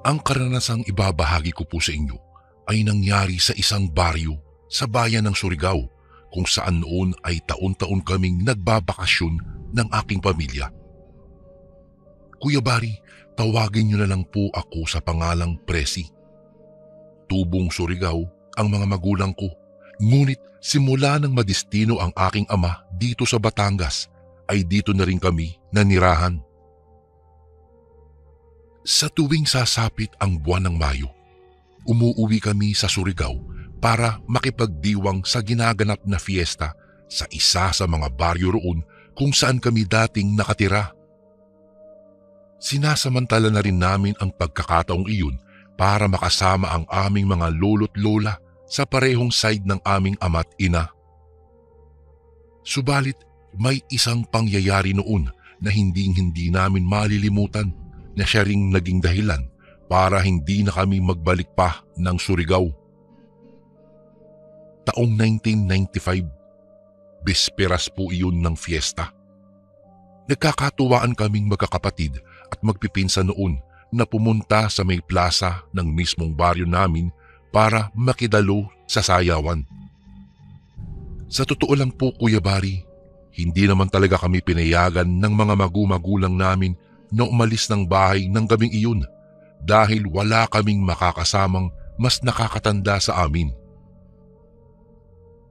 Ang karanasang ibabahagi ko po sa inyo ay nangyari sa isang baryo sa bayan ng Surigao kung saan noon ay taon-taon kaming nagbabakasyon ng aking pamilya. Kuya Bari, tawagin niyo na lang po ako sa pangalang Presi. Tubong Surigao ang mga magulang ko, ngunit simula nang madistino ang aking ama dito sa Batangas, ay dito na rin kami nanirahan. Sa tuwing sasapit ang buwan ng Mayo, umuuwi kami sa Surigao para makipagdiwang sa ginaganap na fiesta sa isa sa mga baryo roon kung saan kami dating nakatira. Sinasamantala na rin namin ang pagkakataong iyon para makasama ang aming mga lolo't lola sa parehong side ng aming ama't ina. Subalit may isang pangyayari noon na hindi namin malilimutan na siya ring naging dahilan para hindi na kami magbalik pa ng Surigao. Taong 1995, bisperas po iyon ng fiesta. Nagkakatuwaan kaming magkakapatid at magpipinsan noon na pumunta sa may plaza ng mismong baryo namin para makidalo sa sayawan. Sa totoo lang po, Kuya Bari, hindi naman talaga kami pinayagan ng mga magulang namin na umalis ng bahay ng gabing iyon dahil wala kaming makakasamang mas nakakatanda sa amin.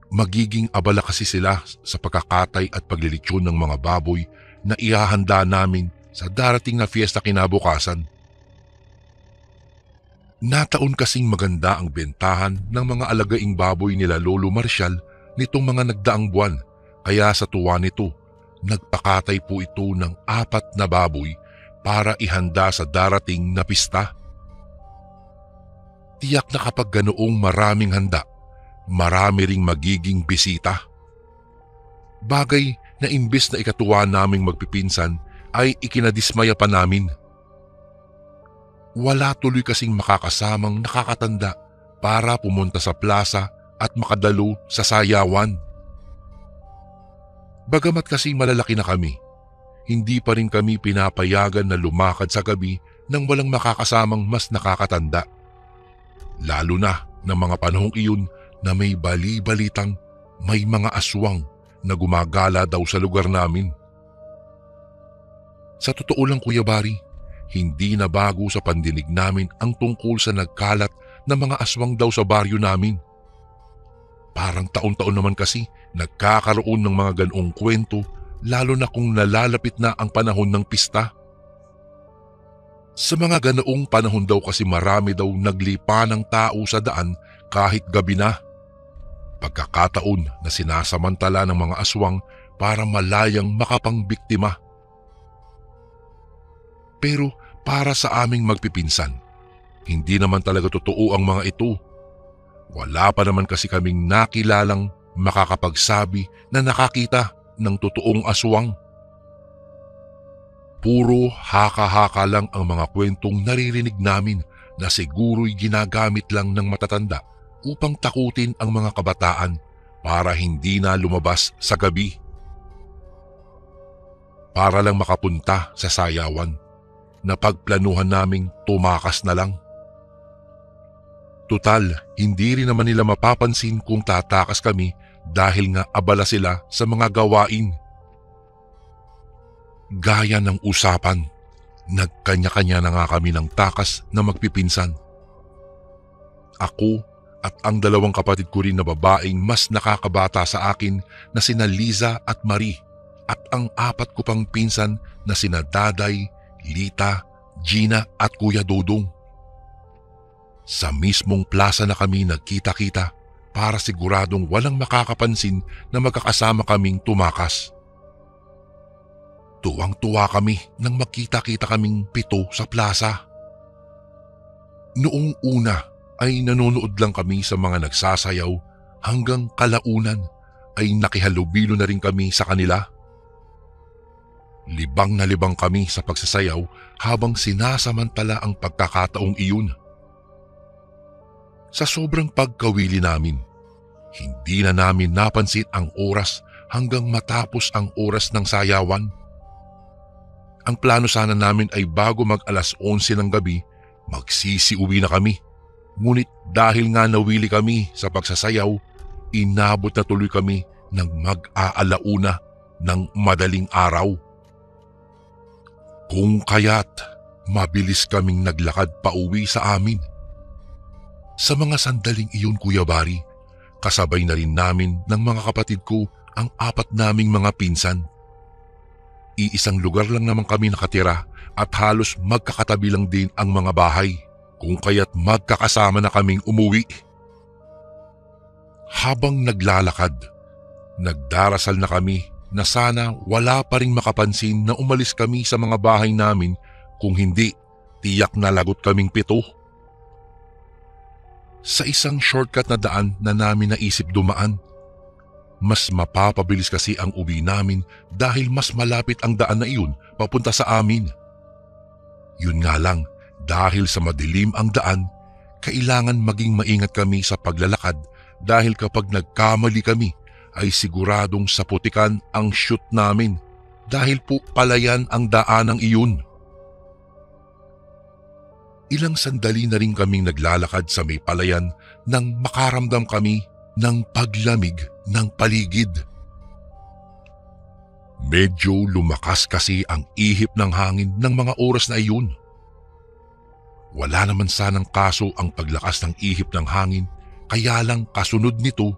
Magiging abala kasi sila sa pagkakatay at paglilitsyon ng mga baboy na ihahanda namin sa darating na fiesta kinabukasan. Nataon kasing maganda ang bentahan ng mga alagaing baboy nila Lolo Marcial nitong mga nagdaang buwan, kaya sa tuwa nito, nagpakatay po ito ng 4 na baboy para ihanda sa darating na pista. Tiyak na kapag ganoong maraming handa, marami ring magiging bisita. Bagay na imbes na ikatuwa naming magpipinsan ay ikinadismaya pa namin. Wala tuloy kasing makakasamang nakakatanda para pumunta sa plaza at makadalo sa sayawan. Bagamat kasing malalaki na kami, hindi pa rin kami pinapayagan na lumakad sa gabi nang walang makakasamang mas nakakatanda. Lalo na ng mga panahong iyon na may bali-balitang may mga aswang na gumagala daw sa lugar namin. Sa totoo lang, Kuya Bari, hindi na bago sa pandinig namin ang tungkol sa nagkalat na mga aswang daw sa baryo namin. Parang taon-taon naman kasi nagkakaroon ng mga ganoong kwento, lalo na kung nalalapit na ang panahon ng pista. Sa mga ganoong panahon daw kasi marami daw naglipa ng tao sa daan kahit gabi na. Pagkakataon na sinasamantala ng mga aswang para malayang makapangbiktima. Pero para sa aming magpipinsan, hindi naman talaga totoo ang mga ito. Wala pa naman kasi kaming nakilalang makakapagsabi na nakakita ng totoong aswang. Puro haka-haka lang ang mga kwentong naririnig namin na siguro'y ginagamit lang ng matatanda upang takutin ang mga kabataan para hindi na lumabas sa gabi. Para lang makapunta sa sayawan na pagplanuhan naming tumakas na lang. Tutal, hindi rin naman nila mapapansin kung tatakas kami dahil nga abala sila sa mga gawain. Gaya ng usapan, nagkanya-kanya na nga kami ng takas na magpipinsan. Ako at ang 2 kapatid ko rin na babaeng mas nakakabata sa akin na sina Liza at Marie at ang 4 ko pang pinsan na sina Daday, Lita, Gina at Kuya Dodong. Sa mismong plaza na kami nagkita-kita para siguradong walang makakapansin na magkakasama kaming tumakas. Tuwang-tuwa kami nang magkita-kita kaming 7 sa plaza. Noong una ay nanonood lang kami sa mga nagsasayaw hanggang kalaunan ay nakihalubilo na rin kami sa kanila. Libang na libang kami sa pagsasayaw habang sinasamantala ang pagkakataong iyon. Sa sobrang pagkawili namin, hindi na namin napansin ang oras hanggang matapos ang oras ng sayawan. Ang plano sana namin ay bago mag 11:00 ng gabi magsisiuwi na kami. Ngunit dahil nga nawili kami sa pagsasayaw, inabot na tuloy kami ng mag-aalauna ng madaling araw. Kung kaya't mabilis kaming naglakad pauwi sa amin. Sa mga sandaling iyon, Kuya Bari, kasabay na rin namin ng mga kapatid ko ang 4 naming mga pinsan. Iisang lugar lang naman kami nakatira at halos magkakatabi lang din ang mga bahay, kung kaya't magkakasama na kaming umuwi. Habang naglalakad, nagdarasal na kami na sana wala pa ring makapansin na umalis kami sa mga bahay namin, kung hindi, tiyak na lagot kaming 7. Sa isang shortcut na daan na namin naisip dumaan. Mas mapapabilis kasi ang uwi namin dahil mas malapit ang daan na iyon papunta sa amin. Yun nga lang, dahil sa madilim ang daan, kailangan maging maingat kami sa paglalakad dahil kapag nagkamali kami ay siguradong saputikan ang shoot namin dahil po palayan ang daanang iyon. Ilang sandali na rin kaming naglalakad sa may palayan nang makaramdam kami ng paglamig ng paligid. Medyo lumakas kasi ang ihip ng hangin ng mga oras na iyon. Wala naman sanang kaso ang paglakas ng ihip ng hangin, kaya lang kasunod nito,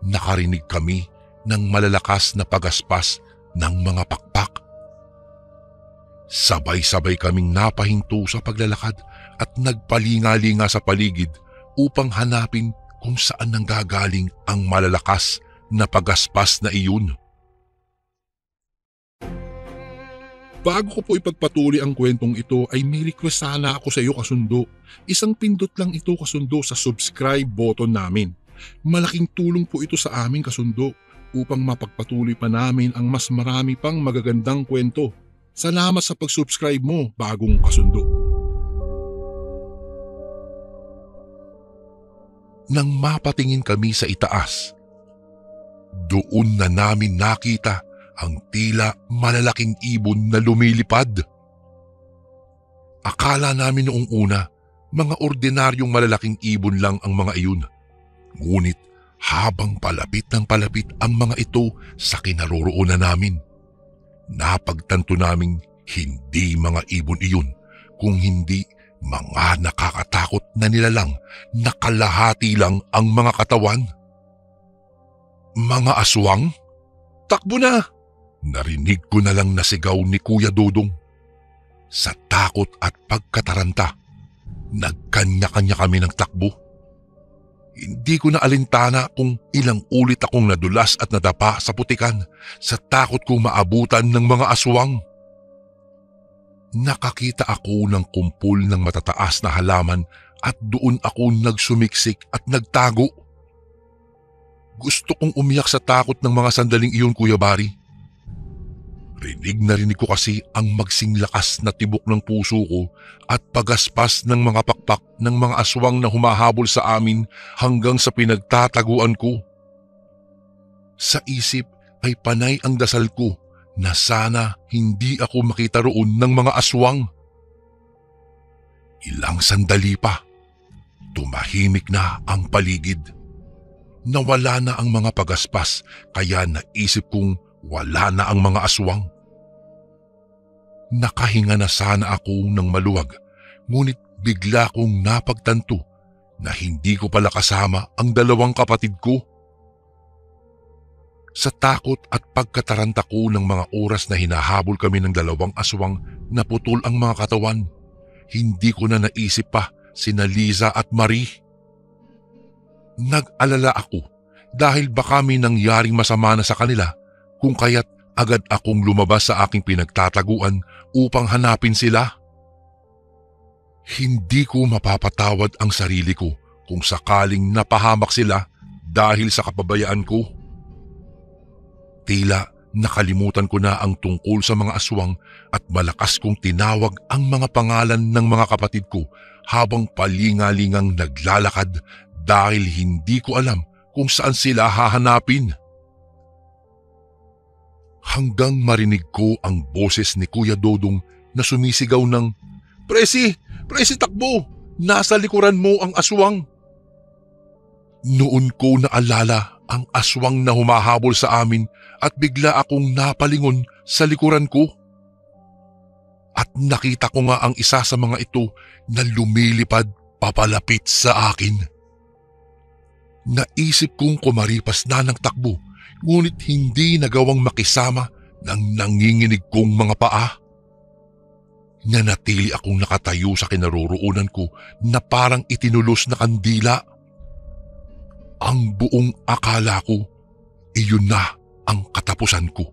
nakarinig kami ng malalakas na pagaspas ng mga pakpak. Sabay-sabay kaming napahinto sa paglalakad at nagpalinga-linga sa paligid upang hanapin kung saan nanggagaling ang malalakas na pagaspas na iyon. Bago ko po ipagpatuloy ang kwentong ito ay may request sana ako sa iyo, kasundo. Isang pindot lang ito, kasundo, sa subscribe button namin. Malaking tulong po ito sa amin, kasundo, upang mapagpatuloy pa namin ang mas marami pang magagandang kwento. Salamat sa pag-subscribe mo, bagong kasundo. Nang mapatingin kami sa itaas, doon na namin nakita ang tila malalaking ibon na lumilipad. Akala namin noong una, mga ordinaryong malalaking ibon lang ang mga iyon. Ngunit habang palapit ng palapit ang mga ito sa kinaroroonan namin, napagtanto naming hindi mga ibon iyon, kung hindi mga nakakatakot na nilalang na kalahati lang ang mga katawan. Mga aswang? Takbo na! Narinig ko na lang na sigaw ni Kuya Dodong. Sa takot at pagkataranta, nagkanya-kanya kami ng takbo. Hindi ko na alintana kung ilang ulit akong nadulas at nadapa sa putikan sa takot kong maabutan ng mga aswang. Nakakita ako ng kumpul ng matataas na halaman at doon ako nagsumiksik at nagtago. Gusto kong umiyak sa takot ng mga sandaling iyon, Kuya Bari. Rinig ko kasi ang magsing lakas na tibok ng puso ko at pagaspas ng mga pakpak ng mga aswang na humahabol sa amin hanggang sa pinagtataguan ko. Sa isip ay panay ang dasal ko na sana hindi ako makita roon ng mga aswang. Ilang sandali pa, tumahimik na ang paligid. Nawala na ang mga pagaspas, kaya naisip kong wala na ang mga aswang. Nakahinga na sana ako ng maluwag, ngunit bigla kong napagtanto na hindi ko pala kasama ang 2 kapatid ko. Sa takot at pagkataranta ko ng mga oras na hinahabol kami ng 2 aswang na putol ang mga katawan, hindi ko na naisip pa sina Liza at Marie. Nag-alala ako dahil baka may nangyaring masama na sa kanila, kung kaya't agad akong lumabas sa aking pinagtataguan upang hanapin sila. Hindi ko mapapatawad ang sarili ko kung sakaling napahamak sila dahil sa kapabayaan ko. Tila nakalimutan ko na ang tungkol sa mga aswang at malakas kong tinawag ang mga pangalan ng mga kapatid ko habang palingalingang naglalakad dahil hindi ko alam kung saan sila hahanapin. Hanggang marinig ko ang boses ni Kuya Dodong na sumisigaw ng, "Presi! Presi, takbo! Nasa likuran mo ang aswang! Noon ko naalala ang aswang na humahabol sa amin at bigla akong napalingon sa likuran ko. At nakita ko nga ang isa sa mga ito na lumilipad papalapit sa akin. Naisip kong kumaripas na ng takbo, ngunit hindi nagawang makisama ng nanginginig kong mga paa. Nanatili akong nakatayo sa kinaroroonan ko na parang itinulos na kandila. Ang buong akala ko, iyon na ang katapusan ko.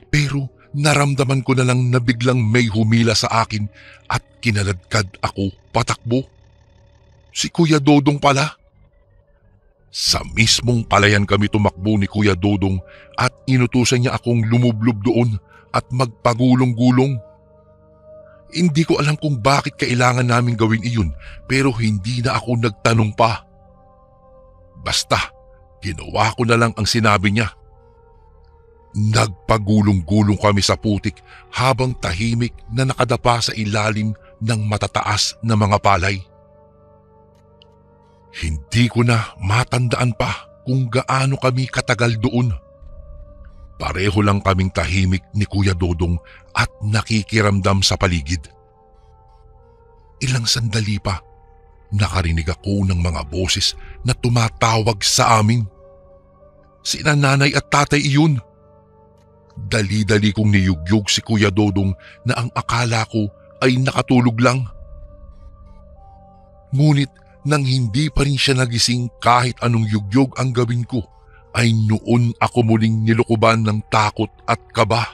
Pero naramdaman ko na lang na biglang may humila sa akin at kinaladkad ako patakbo. Si Kuya Dodong pala. Sa mismong palayan kami tumakbo ni Kuya Dodong at inutusan niya akong lumublob doon at magpagulong-gulong. Hindi ko alam kung bakit kailangan namin gawin iyon, pero hindi na ako nagtanong pa. Basta, ginawa ko na lang ang sinabi niya. Nagpagulong-gulong kami sa putik habang tahimik na nakadapa sa ilalim ng matataas na mga palay. Hindi ko na matandaan pa kung gaano kami katagal doon. Pareho lang kaming tahimik ni Kuya Dodong at nakikiramdam sa paligid. Ilang sandali pa, nakarinig ako ng mga boses na tumatawag sa amin. Sina nanay at tatay iyon. Dali-dali kong niyugyug si Kuya Dodong na ang akala ko ay nakatulog lang. Ngunit nang hindi pa rin siya nagising kahit anong yugyog ang gawin ko, ay noon ako muling nilukuban ng takot at kaba.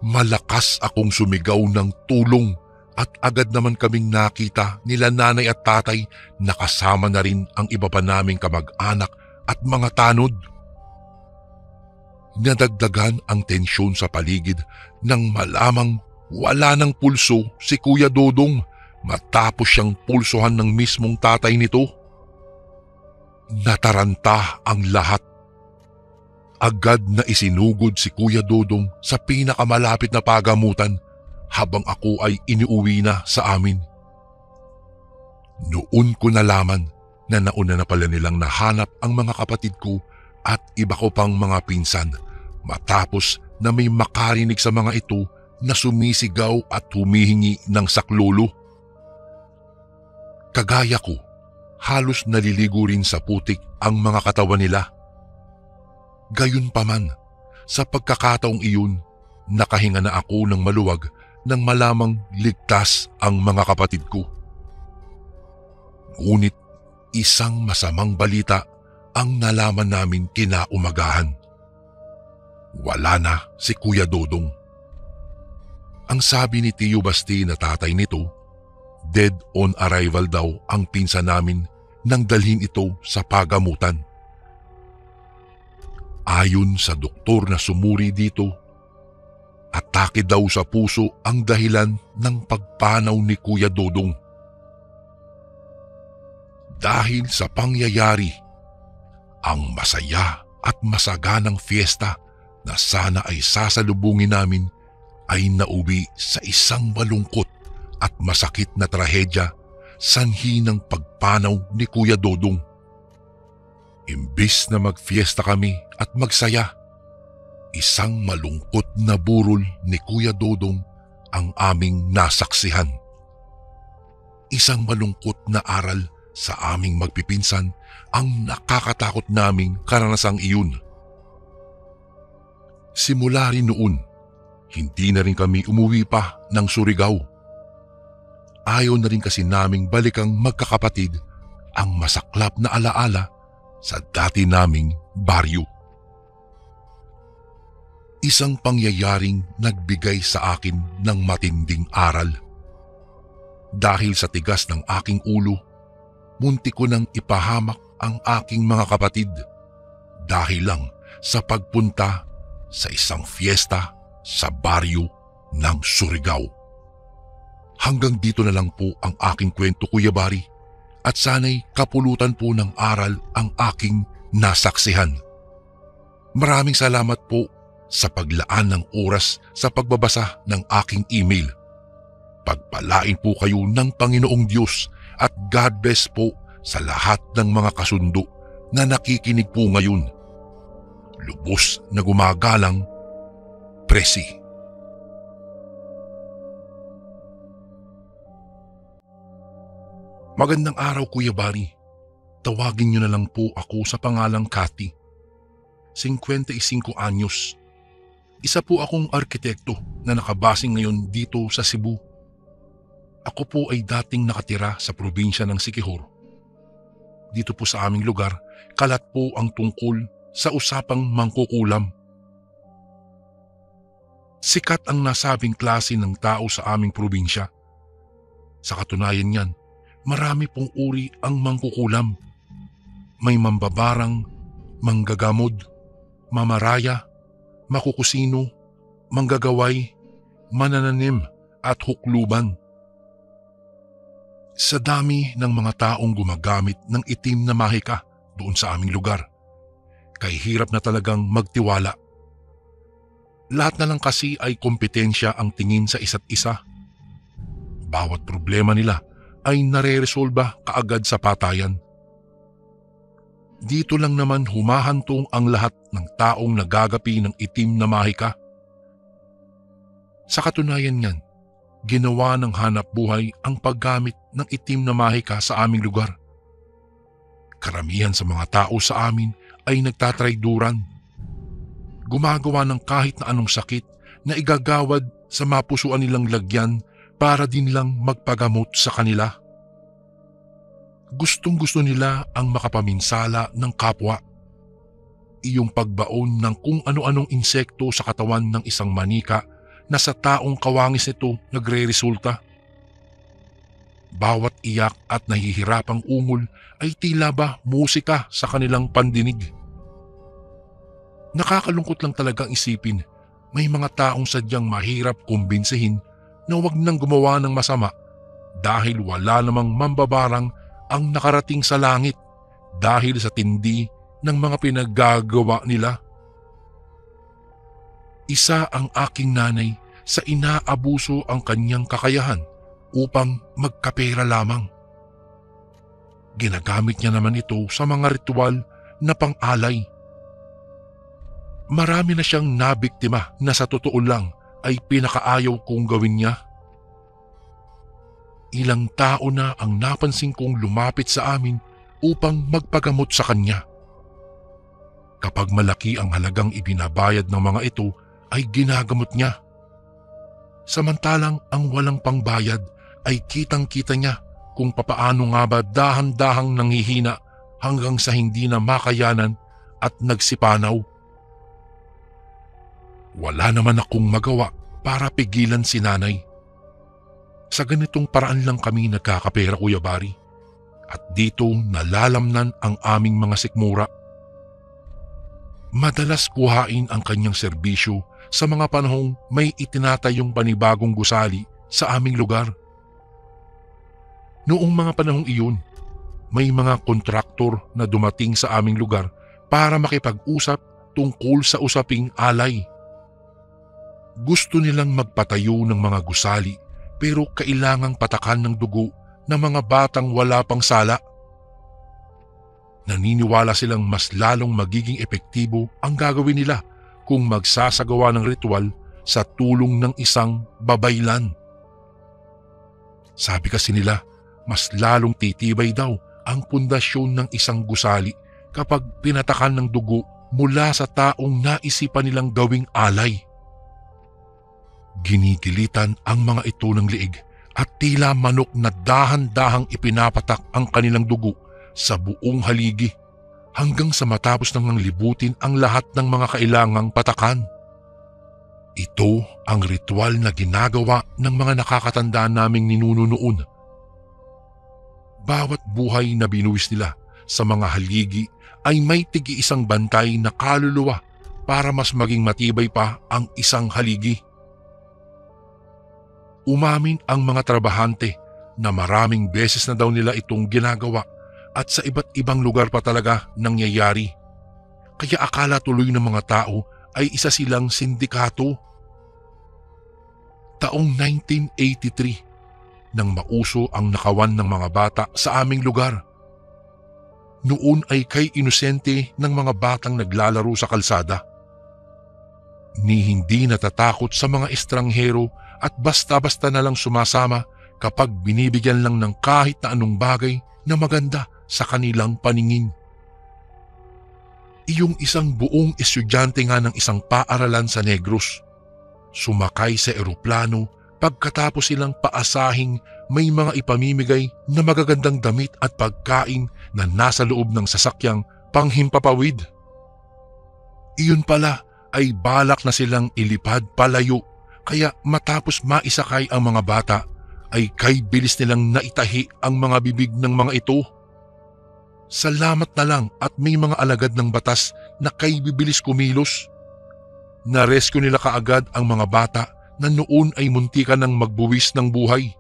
Malakas akong sumigaw ng tulong at agad naman kaming nakita nila nanay at tatay na kasama na rin ang iba pa naming kamag-anak at mga tanod. Nadagdagan ang tensyon sa paligid nang malamang wala ng pulso si Kuya Dodong matapos siyang pulsohan ng mismong tatay nito. Nataranta ang lahat. Agad na isinugod si Kuya Dodong sa pinakamalapit na pagamutan habang ako ay iniuwi na sa amin. Noon ko nalaman na nauna na pala nilang nahanap ang mga kapatid ko at iba ko pang mga pinsan matapos na may makarinig sa mga ito na sumisigaw at humihingi ng saklolo. Kagaya ko, halos naliligo rin sa putik ang mga katawan nila. Gayunpaman, sa pagkakataong iyon, nakahinga na ako ng maluwag nang malamang ligtas ang mga kapatid ko. Ngunit isang masamang balita ang nalaman namin kinaumagahan. Wala na si Kuya Dodong. Ang sabi ni Tio Basti na tatay nito, dead on arrival daw ang pinsan namin nang dalhin ito sa pagamutan. Ayon sa doktor na sumuri dito, atake daw sa puso ang dahilan ng pagpanaw ni Kuya Dodong. Dahil sa pangyayari, ang masaya at masaganang fiesta na sana ay sasalubungin namin ay nauwi sa isang malungkot at masakit na trahedya sanhi ng pagpanaw ni Kuya Dodong. Imbis na magfiesta kami at magsaya, isang malungkot na burol ni Kuya Dodong ang aming nasaksihan. Isang malungkot na aral sa aming magpipinsan ang nakakatakot naming karanasang iyon. Simula rin noon, hindi na rin kami umuwi pa ng Surigao. Ayaw na rin kasi naming balikang magkakapatid ang masaklap na alaala sa dati naming baryo. Isang pangyayaring nagbigay sa akin ng matinding aral. Dahil sa tigas ng aking ulo, muntik ko nang ipahamak ang aking mga kapatid dahil lang sa pagpunta sa isang fiesta sa baryo ng Surigao. Hanggang dito na lang po ang aking kwento, Kuya Bari, at sana'y kapulutan po ng aral ang aking nasaksihan. Maraming salamat po sa paglaan ng oras sa pagbabasa ng aking email. Pagpalain po kayo ng Panginoong Diyos at God bless po sa lahat ng mga kasundo na nakikinig po ngayon. Lubos na gumagalang, Presi. Magandang araw, Kuya Barry. Tawagin niyo na lang po ako sa pangalang Cathy. 55 anyos. Isa po akong arkitekto na nakabasing ngayon dito sa Cebu. Ako po ay dating nakatira sa probinsya ng Siquijor. Dito po sa aming lugar, kalat po ang tungkol sa usapang mangkukulam. Sikat ang nasabing klase ng tao sa aming probinsya. Sa katunayan niyan, marami pong uri ang mangkukulam. May mambabarang, manggagamod, mamaraya, makukusino, manggagaway, manananim at hukluban. Sa dami ng mga taong gumagamit ng itim na mahika doon sa aming lugar, kay hirap na talagang magtiwala. Lahat na lang kasi ay kompetensya ang tingin sa isa't isa. Bawat problema nila ay nare-resolba kaagad sa patayan. Dito lang naman humahantong ang lahat ng taong nagagapi ng itim na mahika. Sa katunayan niyan, ginawa ng hanap buhay ang paggamit ng itim na mahika sa aming lugar. Karamihan sa mga tao sa amin ay nagtatrayduran. Gumagawa ng kahit na anong sakit na igagawad sa mapusuan nilang lagyan para din lang magpagamot sa kanila. Gustong-gusto nila ang makapaminsala ng kapwa. Iyong pagbaon ng kung ano-anong insekto sa katawan ng isang manika na sa taong kawangis nito nagre-resulta. Bawat iyak at nahihirapang ungol ay tila ba musika sa kanilang pandinig. Nakakalungkot lang talagang isipin, may mga taong sadyang mahirap kumbinsihin na huwag nang gumawa ng masama dahil wala namang mambabarang ang nakarating sa langit dahil sa tindi ng mga pinaggagawa nila. Isa ang aking nanay sa inaabuso ang kanyang kakayahan upang magkapera lamang. Ginagamit niya naman ito sa mga ritual na pang-alay. Marami na siyang nabiktima na sa totoo lang ay pinakaayaw kong gawin niya. Ilang tao na ang napansin kong lumapit sa amin upang magpagamot sa kanya. Kapag malaki ang halagang ibinabayad ng mga ito, ay ginagamot niya. Samantalang ang walang pangbayad ay kitang-kita niya kung papaano nga ba dahan-dahang nanghihina hanggang sa hindi na makayanan at nagsipanaw. Wala naman akong magawa para pigilan si nanay. Sa ganitong paraan lang kami nagkakapera, Kuya Barry. At dito nalalamnan ang aming mga sikmura. Madalas kuhain ang kanyang serbisyo sa mga panahong may itinatayong panibagong gusali sa aming lugar. Noong mga panahong iyon, may mga kontraktor na dumating sa aming lugar para makipag-usap tungkol sa usaping alay. Gusto nilang magpatayo ng mga gusali pero kailangang patakan ng dugo ng mga batang wala pang sala. Naniniwala silang mas lalong magiging epektibo ang gagawin nila kung magsasagawa ng ritual sa tulong ng isang babaylan. Sabi kasi nila, mas lalong titibay daw ang pundasyon ng isang gusali kapag pinatakan ng dugo mula sa taong naisipan nilang gawing alay. Ginigilitan ang mga ito ng liig at tila manok na dahan-dahang ipinapatak ang kanilang dugo sa buong haligi hanggang sa matapos nang libutin ang lahat ng mga kailangang patakan. Ito ang ritual na ginagawa ng mga nakakatanda naming ninuno noon. Bawat buhay na binuwis nila sa mga haligi ay may tigi-isang bantay na kaluluwa para mas maging matibay pa ang isang haligi. Umamin ang mga trabahante na maraming beses na daw nila itong ginagawa at sa iba't ibang lugar pa talaga nangyayari. Kaya akala tuloy ng mga tao ay isa silang sindikato. Taong 1983 nang mauso ang nakawan ng mga bata sa aming lugar. Noon ay kay inosente ng mga batang naglalaro sa kalsada. Ni hindi natatakot sa mga estranghero at basta-basta na lang sumasama kapag binibigyan lang ng kahit na anong bagay na maganda sa kanilang paningin. Iyong isang buong estudyante nga ng isang paaralan sa Negros, sumakay sa eroplano pagkatapos silang paasahing may mga ipamimigay na magagandang damit at pagkain na nasa loob ng sasakyang panghimpapawid. Iyon pala ay balak na silang ilipad palayo, kaya matapos maisakay ang mga bata ay kay bilis nilang naitahi ang mga bibig ng mga ito. Salamat na lang at may mga alagad ng batas na kay bibilis kumilos. Narescue nila kaagad ang mga bata na noon ay muntikan ng magbuwis ng buhay.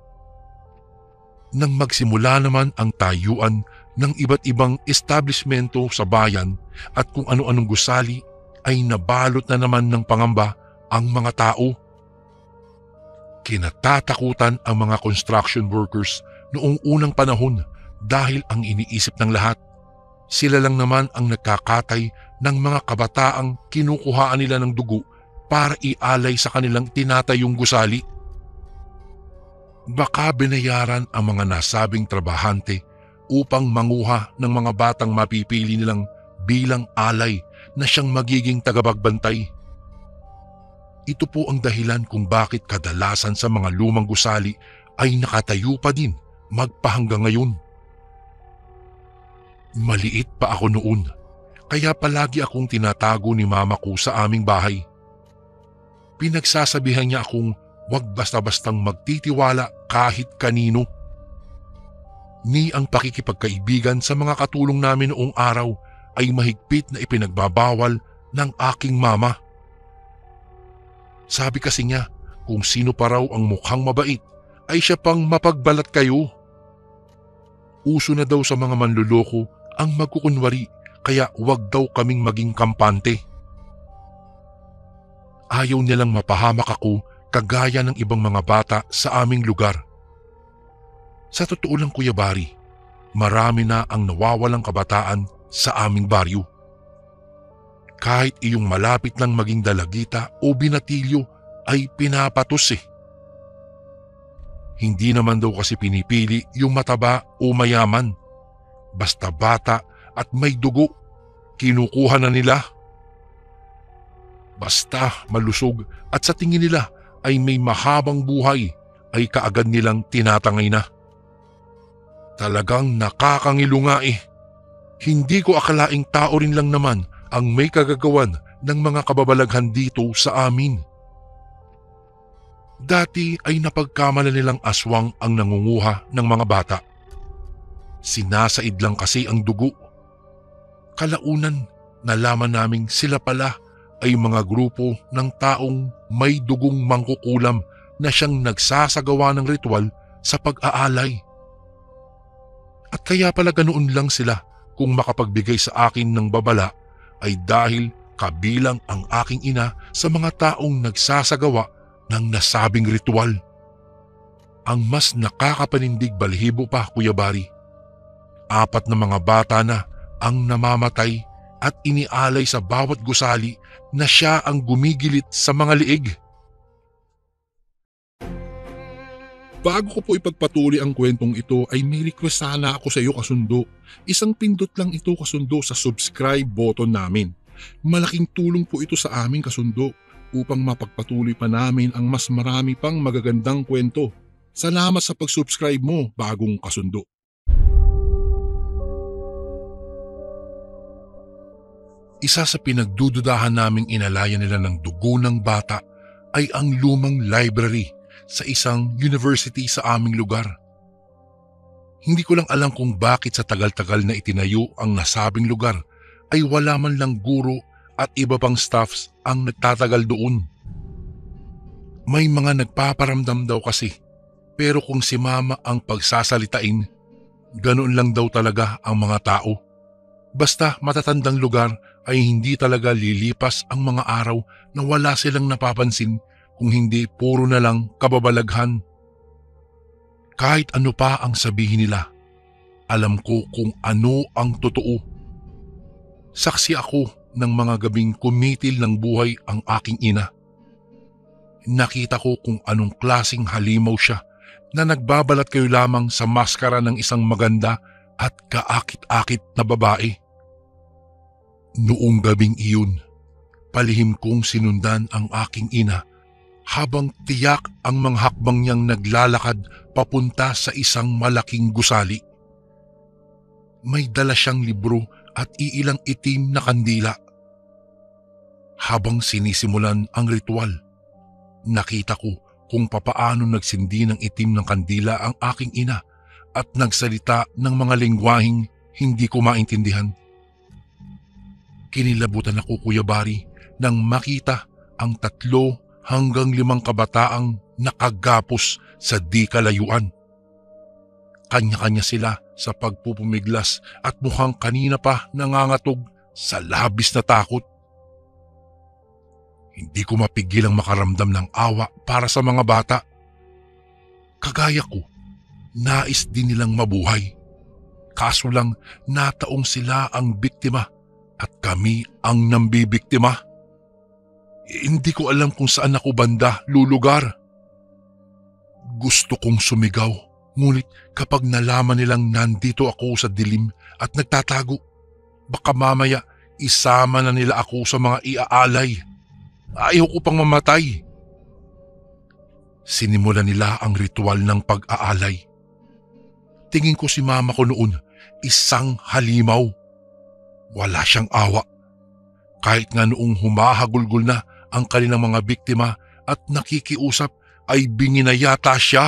Nang magsimula naman ang tayuan ng iba't ibang establishmento sa bayan at kung ano-anong gusali, ay nabalot na naman ng pangamba ang mga tao. Kinatatakutan ang mga construction workers noong unang panahon dahil ang iniisip ng lahat, sila lang naman ang nagkakatay ng mga kabataang kinukuhaan nila ng dugo para ialay sa kanilang tinatayong gusali. Baka binayaran ang mga nasabing trabahante upang manguha ng mga batang mapipili nilang bilang alay na siyang magiging tagapagbantay. Ito po ang dahilan kung bakit kadalasan sa mga lumang gusali ay nakatayo pa din magpahanggang ngayon. Maliit pa ako noon, kaya palagi akong tinatago ni mama ko sa aming bahay. Pinagsasabihan niya akong huwag basta-bastang magtitiwala kahit kanino. Ni ang pakikipagkaibigan sa mga katulong namin noong araw ay mahigpit na ipinagbabawal ng aking mama. Sabi kasi niya, kung sino pa raw ang mukhang mabait ay siya pang mapagbalat kayo. Uso na daw sa mga manluloko ang magkukunwari, kaya huwag daw kaming maging kampante. Ayaw nilang mapahamak ako kagaya ng ibang mga bata sa aming lugar. Sa totoo lang, Kuya Bari, marami na ang nawawalang kabataan sa aming baryo. Kahit iyong malapit lang maging dalagita o binatilyo ay pinapatos eh. Hindi naman daw kasi pinipili yung mataba o mayaman. Basta bata at may dugo, kinukuha na nila. Basta malusog at sa tingin nila ay may mahabang buhay, ay kaagad nilang tinatangay na. Talagang nakakangilo nga eh. Hindi ko akalaing tao rin lang naman ang may kagagawan ng mga kababalaghan dito sa amin. Dati ay napagkamala nilang aswang ang nangunguha ng mga bata. Sinasaid lang kasi ang dugo. Kalaunan, nalaman naming sila pala ay mga grupo ng taong may dugong mangkukulam na siyang nagsasagawa ng ritual sa pag-aalay. At kaya pala ganoon lang sila kung makapagbigay sa akin ng babala ay dahil kabilang ang aking ina sa mga taong nagsasagawa ng nasabing ritual. Ang mas nakakapanindig balhibo pa, Kuya Bari, 4 na mga bata na ang namamatay at inialay sa bawat gusali na siya ang gumigilit sa mga liig. Bago ko po ipagpatuloy ang kwentong ito ay may request sana ako sa iyo, kasundo. Isang pindot lang ito, kasundo, sa subscribe button namin. Malaking tulong po ito sa aming, kasundo, upang mapagpatuloy pa namin ang mas marami pang magagandang kwento. Salamat sa pag-subscribe mo, bagong kasundo. Isa sa pinagdududahan naming inalayan nila ng dugo ng bata ay ang lumang library sa isang university sa aming lugar. Hindi ko lang alam kung bakit sa tagal-tagal na itinayo ang nasabing lugar ay wala man lang guro at iba pang staffs ang nagtatagal doon. May mga nagpaparamdam daw kasi, pero kung si mama ang pagsasalitain, ganoon lang daw talaga ang mga tao. Basta matatandang lugar ay hindi talaga lilipas ang mga araw na wala silang napapansin kung hindi puro na lang kababalaghan. Kahit ano pa ang sabihin nila, alam ko kung ano ang totoo. Saksi ako ng mga gabing kumitil ng buhay ang aking ina. Nakita ko kung anong klasing halimaw siya na nagbabalat kayo lamang sa maskara ng isang maganda at kaakit-akit na babae. Noong gabing iyon, palihim kong sinundan ang aking ina habang tiyak ang mga hakbang niyang naglalakad papunta sa isang malaking gusali. May dala siyang libro at iilang itim na kandila. Habang sinisimulan ang ritual, nakita ko kung papaano nagsindi ng itim ng kandila ang aking ina at nagsalita ng mga lengguwaheng hindi ko maintindihan. Kinilabutan ako, Kuya Bari, nang makita ang 3 hanggang 5 kabataang nakagapos sa di kalayuan. Kanya-kanya sila sa pagpupumiglas at mukhang kanina pa nangangatog sa labis na takot. Hindi ko mapigilang makaramdam ng awa para sa mga bata. Kagaya ko, nais din nilang mabuhay. Kaso lang nataong sila ang biktima at kami ang nambibiktima. Hindi ko alam kung saan ako banda lulugar. Gusto kong sumigaw, ngunit kapag nalaman nilang nandito ako sa dilim at nagtatago, baka mamaya isama na nila ako sa mga iaalay. Ayaw ko pang mamatay. Sinimulan nila ang ritual ng pag-aalay. Tingin ko si mama ko noon, isang halimaw. Wala siyang awa. Kahit nga noong humahagulgol na ang kanilang mga biktima at nakikiusap ay bingi na yata siya.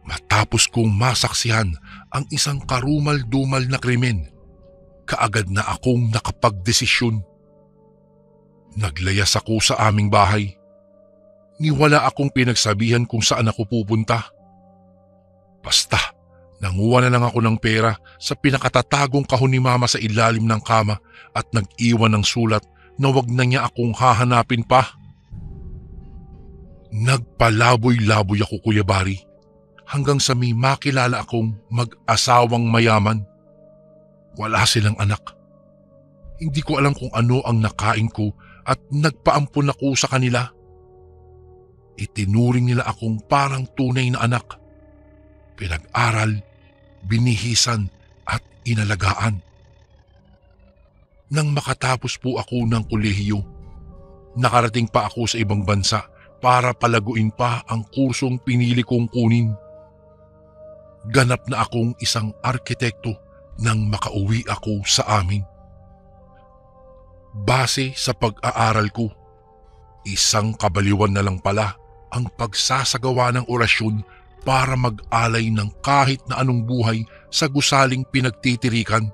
Matapos kong masaksihan ang isang karumal-dumal na krimen, kaagad na akong nakapagdesisyon. Naglayas ako sa aming bahay. Niwala akong pinagsabihan kung saan ako pupunta. Basta, nanguha na lang ako ng pera sa pinakatatagong kahon ni mama sa ilalim ng kama at nag-iwan ng sulat na wag na niya akong hahanapin pa. Nagpalaboy-laboy ako, Kuya Bari, hanggang sa may makilala akong mag-asawang mayaman. Wala silang anak. Hindi ko alam kung ano ang nakain ko at nagpaampon ako sa kanila. Itinuring nila akong parang tunay na anak. Pinag-aral, binihisan at inalagaan. Nang makatapos po ako ng kolehiyo, nakarating pa ako sa ibang bansa para palaguin pa ang kursong pinili kong kunin. Ganap na akong isang arkitekto nang makauwi ako sa amin. Base sa pag-aaral ko, isang kabaliwan na lang pala ang pagsasagawa ng orasyon para mag-alay ng kahit na anong buhay sa gusaling pinagtitirikan.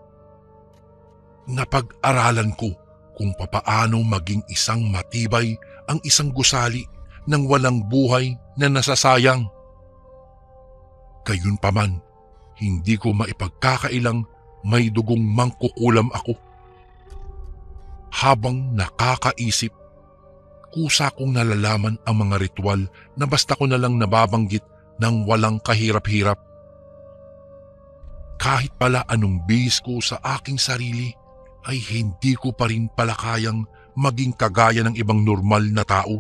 Napag-aralan ko kung papaano maging isang matibay ang isang gusali ng walang buhay na nasasayang. Gayunpaman, hindi ko maipagkakailang may dugong mangkukulam ako. Habang nakakaisip, kusa kong nalalaman ang mga ritual na basta ko nalang nababanggit ng walang kahirap-hirap. Kahit pala anong bihis ko sa aking sarili, ay hindi ko pa rin pala kayang maging kagaya ng ibang normal na tao.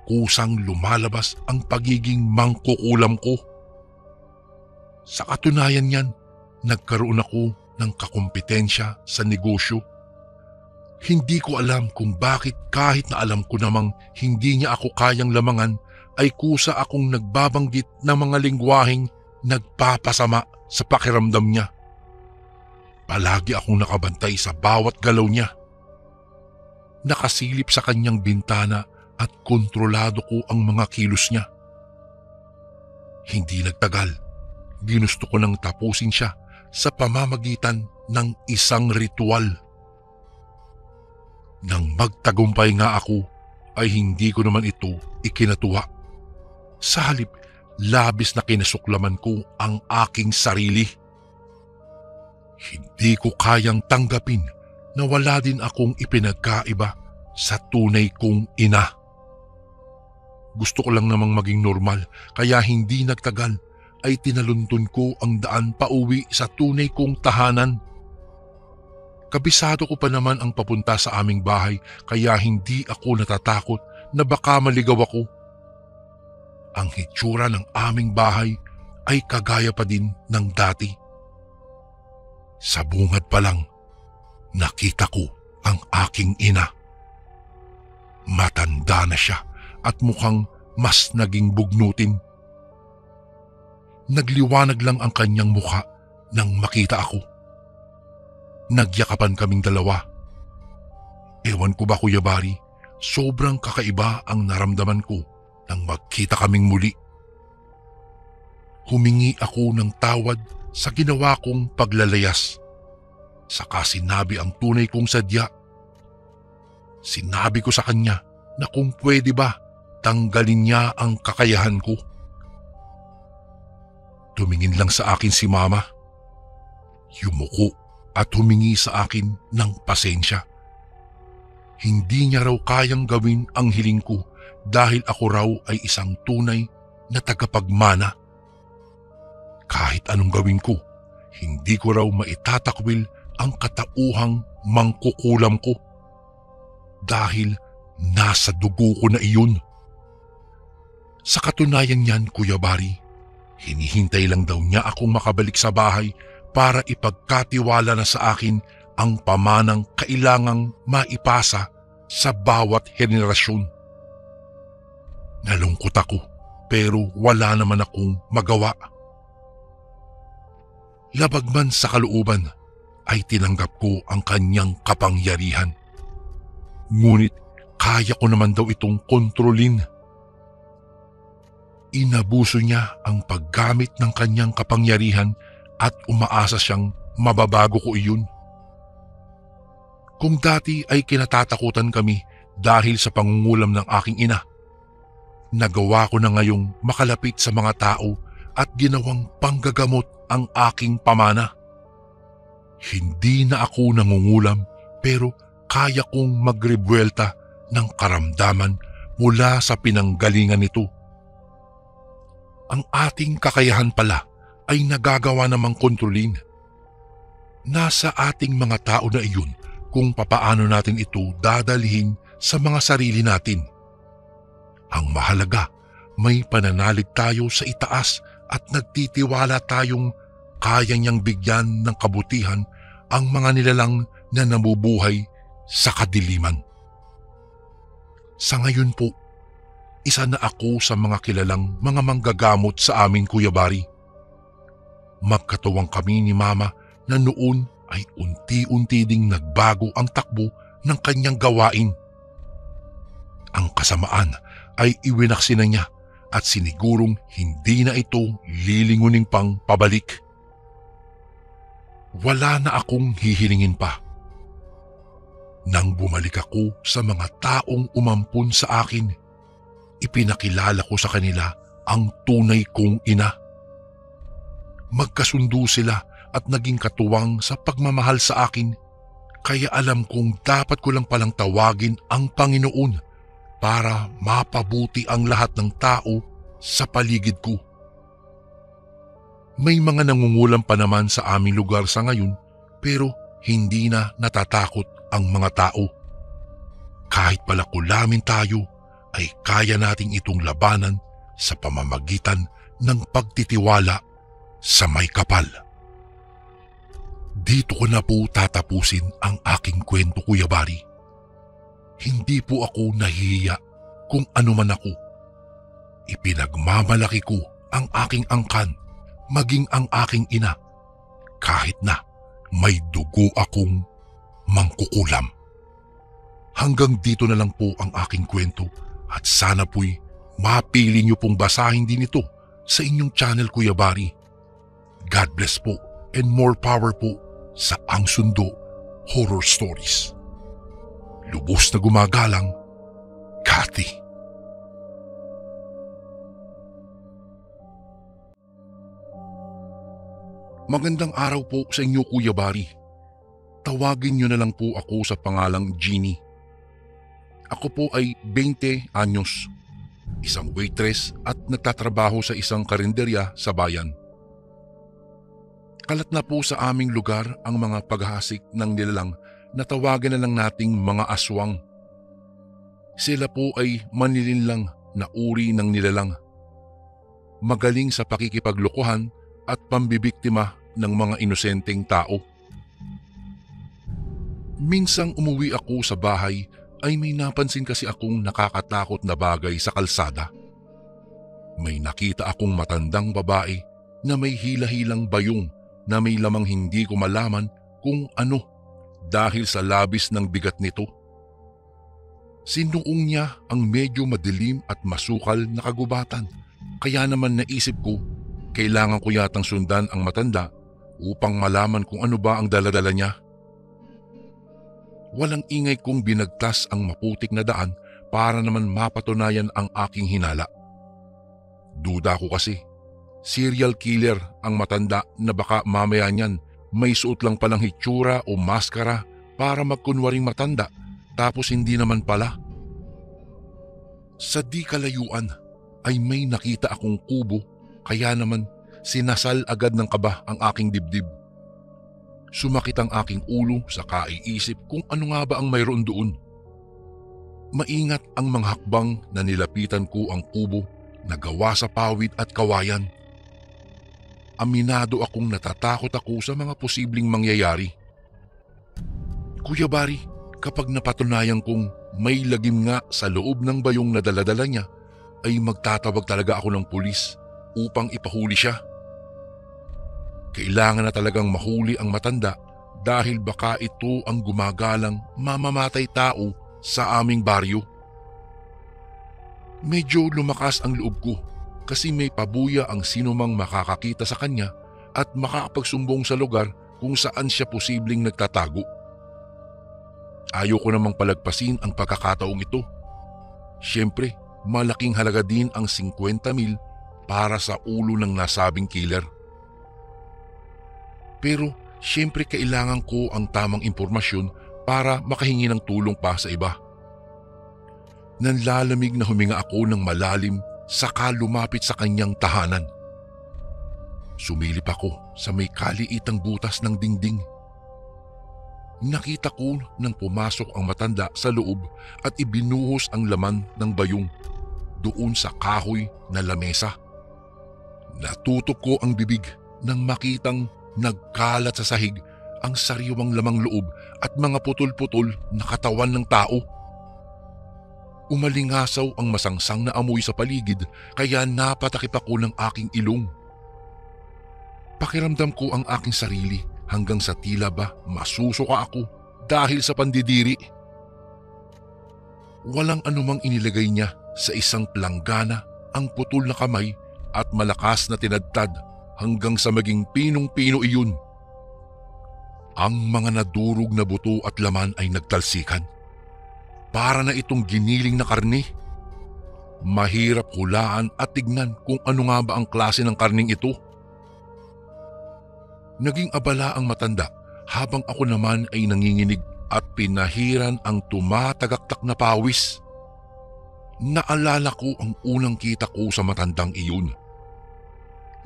Kusang lumalabas ang pagiging mangkukulam ko. Sa katunayan yan, nagkaroon ako ng kakumpetensya sa negosyo. Hindi ko alam kung bakit kahit na alam ko namang hindi niya ako kayang lamangan ay kusa akong nagbabanggit ng mga lengguwaheng nagpapasama sa pakiramdam niya. Palagi akong nakabantay sa bawat galaw niya. Nakasilip sa kanyang bintana at kontrolado ko ang mga kilos niya. Hindi nagtagal, ginusto ko nang tapusin siya sa pamamagitan ng isang ritual. Nang magtagumpay nga ako, ay hindi ko naman ito ikinatuwa. Sa halip, labis na kinasuklaman ko ang aking sarili. Hindi ko kayang tanggapin na wala din akong ipinagkaiba sa tunay kong ina. Gusto ko lang namang maging normal, kaya hindi nagtagal ay tinaluntun ko ang daan pauwi sa tunay kong tahanan. Kabisado ko pa naman ang papunta sa aming bahay, kaya hindi ako natatakot na baka maligaw ako. Ang hitsura ng aming bahay ay kagaya pa din ng dati. Sa bungad pa lang, nakita ko ang aking ina. Matanda na siya at mukhang mas naging bugnutin. Nagliwanag lang ang kanyang mukha nang makita ako. Nagyakapan kaming dalawa. Ewan ko ba, Kuya Bari, sobrang kakaiba ang naramdaman ko nang magkita kaming muli. Humingi ako ng tawad sa ginawa kong paglalayas. Saka sinabi ang tunay kong sadya. Sinabi ko sa kanya na kung pwede ba, tanggalin niya ang kakayahan ko. Tumingin lang sa akin si Mama. Yumuko at humingi sa akin ng pasensya. Hindi niya raw kayang gawin ang hiling ko dahil ako raw ay isang tunay na tagapagmana. Kahit anong gawin ko, hindi ko raw maitatakwil ang katauhang mangkukulam ko. Dahil nasa dugo ko na iyon. Sa katunayan niyan, Kuya Bari, hinihintay lang daw niya akong makabalik sa bahay para ipagkatiwala na sa akin ang pamanang kailangang maipasa sa bawat henerasyon. Nalungkot ako pero wala naman akong magawa. Labag man sa kalooban ay tinanggap ko ang kanyang kapangyarihan. Ngunit kaya ko naman daw itong kontrolin. Inabuso niya ang paggamit ng kanyang kapangyarihan at umaasa siyang mababago ko iyon. Kung dati ay kinatatakutan kami dahil sa pangungulam ng aking ina, nagawa ko na ngayong makalapit sa mga tao at ginawang panggagamot ang aking pamana. Hindi na ako nangungulam pero kaya kong magrebuelta ng karamdaman mula sa pinanggalingan nito. Ang ating kakayahan pala ay nagagawa namang kontrolin. Nasa ating mga tao na iyon kung papaano natin ito dadalhin sa mga sarili natin. Ang mahalaga, may pananalig tayo sa itaas at nagtitiwala tayong kaya niyang bigyan ng kabutihan ang mga nilalang na nabubuhay sa kadiliman. Sa ngayon po, isa na ako sa mga kilalang mga manggagamot sa amin, Kuya Bari. Magkatuwang kami ni Mama na noon ay unti-unti ding nagbago ang takbo ng kanyang gawain. Ang kasamaan ay iwinaksi na niya at sinigurong hindi na ito lilinguning pang pabalik. Wala na akong hihilingin pa. Nang bumalik ako sa mga taong umampun sa akin, ipinakilala ko sa kanila ang tunay kong ina. Magkasundo sila at naging katuwang sa pagmamahal sa akin, kaya alam kong dapat ko lang palang tawagin ang Panginoon para mapabuti ang lahat ng tao sa paligid ko. May mga nangungulam pa naman sa aming lugar sa ngayon pero hindi na natatakot ang mga tao. Kahit palakulamin tayo ay kaya nating itong labanan sa pamamagitan ng pagtitiwala sa may kapal. Dito ko na po tatapusin ang aking kwento, Kuya Bari. Hindi po ako nahihiya kung ano man ako. Ipinagmamalaki ko ang aking angkan, maging ang aking ina, kahit na may dugo akong mangkukulam. Hanggang dito na lang po ang aking kwento at sana po'y mapili niyo pong basahin din ito sa inyong channel, Kuya Bari. God bless po and more power po sa Ang Sundo Horror Stories. Lubos na gumagalang, Kathy. Magandang araw po sa inyo, Kuya Bari. Tawagin niyo na lang po ako sa pangalang Jeannie. Ako po ay 20 anyos. isang waitress at nagtatrabaho sa isang karinderya sa bayan. Kalat na po sa aming lugar ang mga paghahasik ng nilalang na tawagan na lang nating mga aswang. Sila po ay manilinlang na uri ng nilalang. Magaling sa pakikipaglokohan at pambibiktima ng mga inosenteng tao. Minsang umuwi ako sa bahay ay may napansin kasi akong nakakatakot na bagay sa kalsada. May nakita akong matandang babae na may hila-hilang bayong na may lamang hindi ko malaman kung ano dahil sa labis ng bigat nito. Sinuong niya ang medyo madilim at masukal na kagubatan, kaya naman naisip ko kailangan ko yatang sundan ang matanda upang malaman kung ano ba ang daladala niya. Walang ingay kong binagtas ang maputik na daan para naman mapatunayan ang aking hinala. Duda ko kasi, serial killer ang matanda na baka mamaya niyan may suot lang palang hitsura o maskara para magkunwaring matanda tapos hindi naman pala. Sa di kalayuan ay may nakita akong kubo kaya naman sinasal agad ng kaba ang aking dibdib. Sumakit ang aking ulo sa kaiisip kung ano nga ba ang mayroon doon. Maingat ang mga hakbang na nilapitan ko ang kubo na gawa sa pawid at kawayan. Aminado akong natatakot ako sa mga posibleng mangyayari. Kuya Barry, kapag napatunayan kong may lagim nga sa loob ng bayong na daladala niya, ay magtatawag talaga ako ng pulis upang ipahuli siya. Kailangan na talagang mahuli ang matanda dahil baka ito ang gumagalang mamamatay tao sa aming baryo. Medyo lumakas ang loob ko kasi may pabuya ang sinumang makakakita sa kanya at makakapagsumbong sa lugar kung saan siya posibleng nagtatago. Ayoko namang palagpasin ang pagkakataong ito. Siyempre, malaking halaga din ang 50,000 para sa ulo ng nasabing killer. Pero siyempre kailangan ko ang tamang impormasyon para makahingi ng tulong pa sa iba. Nanlalamig na huminga ako ng malalim saka lumapit sa kanyang tahanan. Sumilip ako sa may kaliitang butas ng dingding. Nakita ko nang pumasok ang matanda sa loob at ibinuhos ang laman ng bayong doon sa kahoy na lamesa. Natutok ko ang bibig nang makitang nagkalat sa sahig ang sariwang lamang loob at mga putol-putol na katawan ng tao. Umalingasaw ang masangsang na amoy sa paligid kaya napatakip ako ng aking ilong. Pakiramdam ko ang aking sarili hanggang sa tila ba masusuka ako dahil sa pandidiri. Walang anumang inilagay niya sa isang planggana ang putol na kamay at malakas na tinadtad hanggang sa maging pinong-pino iyon. Ang mga nadurog na buto at laman ay nagtalsikan. Para na itong giniling na karne. Mahirap hulaan at tignan kung ano nga ba ang klase ng karning ito. Naging abala ang matanda habang ako naman ay nanginginig at pinahiran ang tumatagaktak na pawis. Naalala ko ang unang kita ko sa matandang iyon.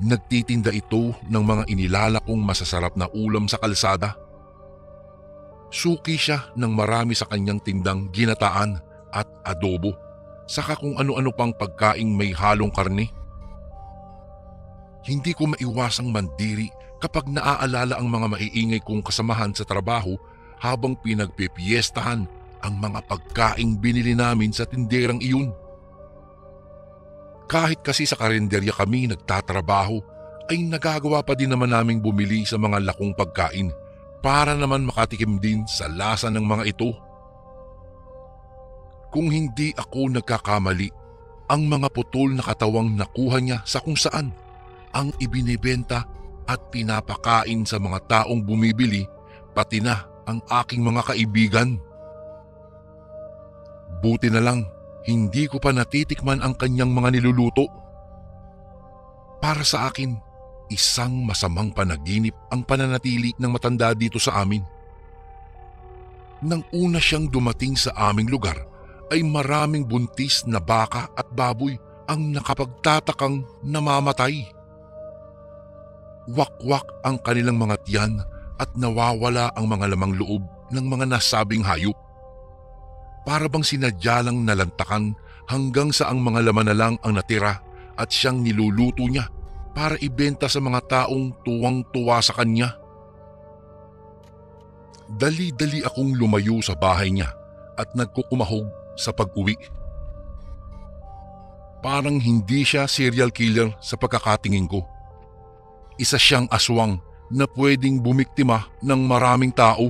Nagtitinda ito ng mga inilala kong masasarap na ulam sa kalsada. Suki siya ng marami sa kanyang tindang ginataan at adobo, saka kung ano-ano pang pagkaing may halong karne. Hindi ko maiwasang mandiri kapag naaalala ang mga maiingay kong kasamahan sa trabaho habang pinagpipiestahan ang mga pagkaing binili namin sa tinderang iyon. Kahit kasi sa karinderya kami nagtatrabaho, ay nagagawa pa din naman naming bumili sa mga lakong pagkain para naman makatikim din sa lasa ng mga ito. Kung hindi ako nagkakamali, ang mga putol na katawang nakuha niya sa kung saan ang ibinibenta at pinapakain sa mga taong bumibili, pati na ang aking mga kaibigan. Buti na lang, hindi ko pa natitikman ang kanyang mga niluluto. Para sa akin, isang masamang panaginip ang pananatili ng matanda dito sa amin. Nang una siyang dumating sa aming lugar, ay maraming buntis na baka at baboy ang nakapagtatakang namamatay. Wakwak ang kanilang mga tiyan at nawawala ang mga lamang loob ng mga nasabing hayop. Para bang sinadya lang nalantakan hanggang sa ang mga laman na lang ang natira at siyang niluluto niya para ibenta sa mga taong tuwang-tuwa sa kanya. Dali-dali akong lumayo sa bahay niya at nagkukumahog sa pag-uwi. Parang hindi siya serial killer sa pagkakatingin ko. Isa siyang aswang na pwedeng bumiktima ng maraming tao.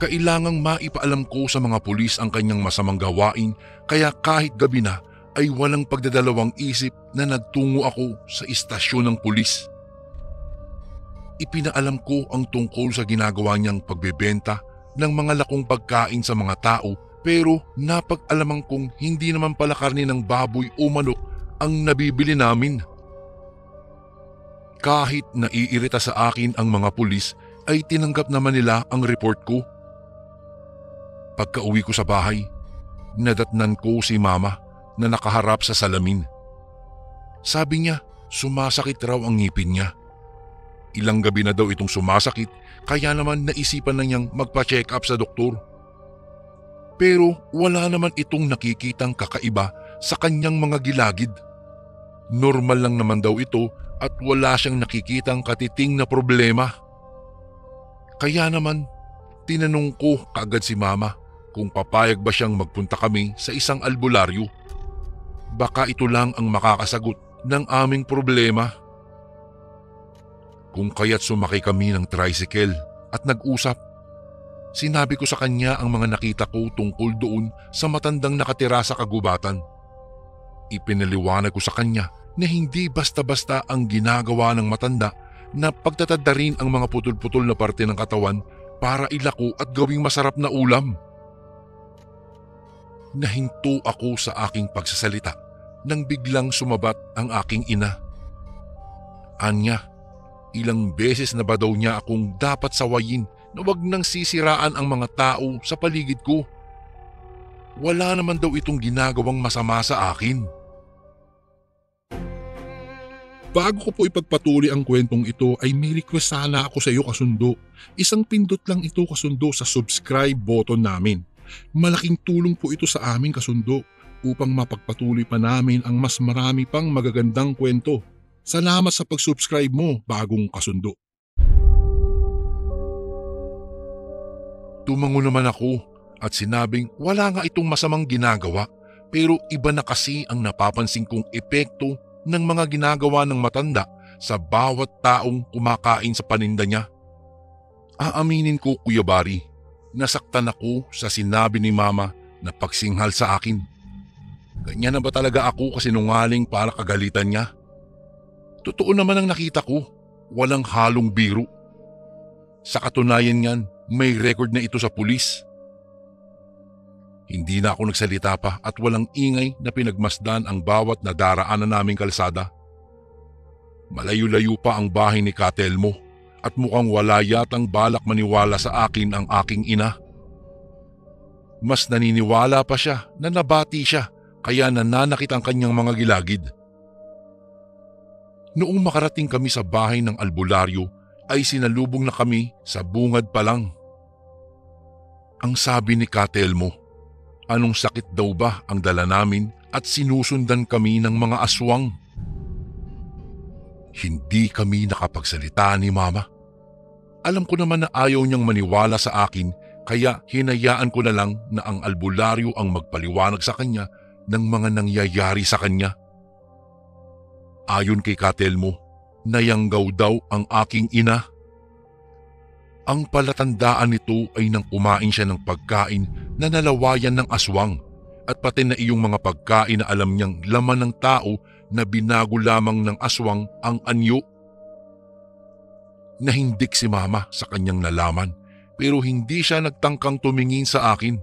Kailangang maipaalam ko sa mga pulis ang kanyang masamang gawain, kaya kahit gabi na ay walang pagdadalawang isip na nagtungo ako sa istasyon ng pulis. Ipinaalam ko ang tungkol sa ginagawa niyang pagbebenta ng mga lakong pagkain sa mga tao, pero napag-alaman kong hindi naman pala karne ng baboy o manok ang nabibili namin. Kahit naiirita sa akin ang mga pulis, ay tinanggap naman nila ang report ko. Pagka-uwi ko sa bahay, nadatnan ko si Mama na nakaharap sa salamin. Sabi niya, sumasakit raw ang ngipin niya. Ilang gabi na daw itong sumasakit, kaya naman naisipan na niyang magpa-check up sa doktor. Pero wala naman itong nakikitang kakaiba sa kanyang mga gilagid. Normal lang naman daw ito at wala siyang nakikitang katiting na problema. Kaya naman, tinanong ko kaagad si Mama kung papayag ba siyang magpunta kami sa isang albularyo. Baka ito lang ang makakasagot ng aming problema. Kung kaya't sumakay kami ng tricycle at nag-usap. Sinabi ko sa kanya ang mga nakita ko tungkol doon sa matandang nakatira sa kagubatan. Ipinaliwanag ko sa kanya na hindi basta-basta ang ginagawa ng matanda na pagtatadda rin ang mga putol-putol na parte ng katawan para ilako at gawing masarap na ulam. Nahinto ako sa aking pagsasalita nang biglang sumabat ang aking ina. Anya, ilang beses na ba daw niya akong dapat sawayin na wag nang sisiraan ang mga tao sa paligid ko? Wala naman daw itong ginagawang masama sa akin. Bago ko po ipagpatuloy ang kwentong ito ay may request sana ako sa iyo kasundo. Isang pindot lang ito kasundo sa subscribe button namin. Malaking tulong po ito sa aming kasundo upang mapagpatuloy pa namin ang mas marami pang magagandang kwento. Salamat sa pag-subscribe mo, bagong kasundo. Tumango naman ako at sinabing wala nga itong masamang ginagawa, pero iba na kasi ang napapansin kong epekto ng mga ginagawa ng matanda sa bawat taong kumakain sa paninda niya. Aaminin ko, Kuya Bari, nasaktan ako sa sinabi ni Mama na pagsinghal sa akin. Ganyan na ba talaga ako kasinungaling para kagalitan niya? Totoo naman ang nakita ko, walang halong biro. Sa katunayan yan, may record na ito sa pulis. Hindi na ako nagsalita pa at walang ingay na pinagmasdan ang bawat nadaraanan naming kalsada. Malayo-layo pa ang bahay ni Katelmo at mukhang wala yatang balak maniwala sa akin ang aking ina. Mas naniniwala pa siya na nabati siya kaya nananakit ang kanyang mga gilagid. Noong makarating kami sa bahay ng albularyo ay sinalubong na kami sa bungad pa lang. Ang sabi ni Katelmo, anong sakit daw ba ang dala namin at sinusundan kami ng mga aswang. Hindi kami nakapagsalita ni Mama. Alam ko naman na ayaw niyang maniwala sa akin kaya hinayaan ko na lang na ang albularyo ang magpaliwanag sa kanya ng mga nangyayari sa kanya. Ayon kay Katelmo, nayanggaw daw ang aking ina. Ang palatandaan nito ay nang kumain siya ng pagkain na nalawayan ng aswang at pati na iyong mga pagkain na alam niyang laman ng tao na binago lamang ng aswang ang anyo. Nahindik si Mama sa kanyang nalaman pero hindi siya nagtangkang tumingin sa akin.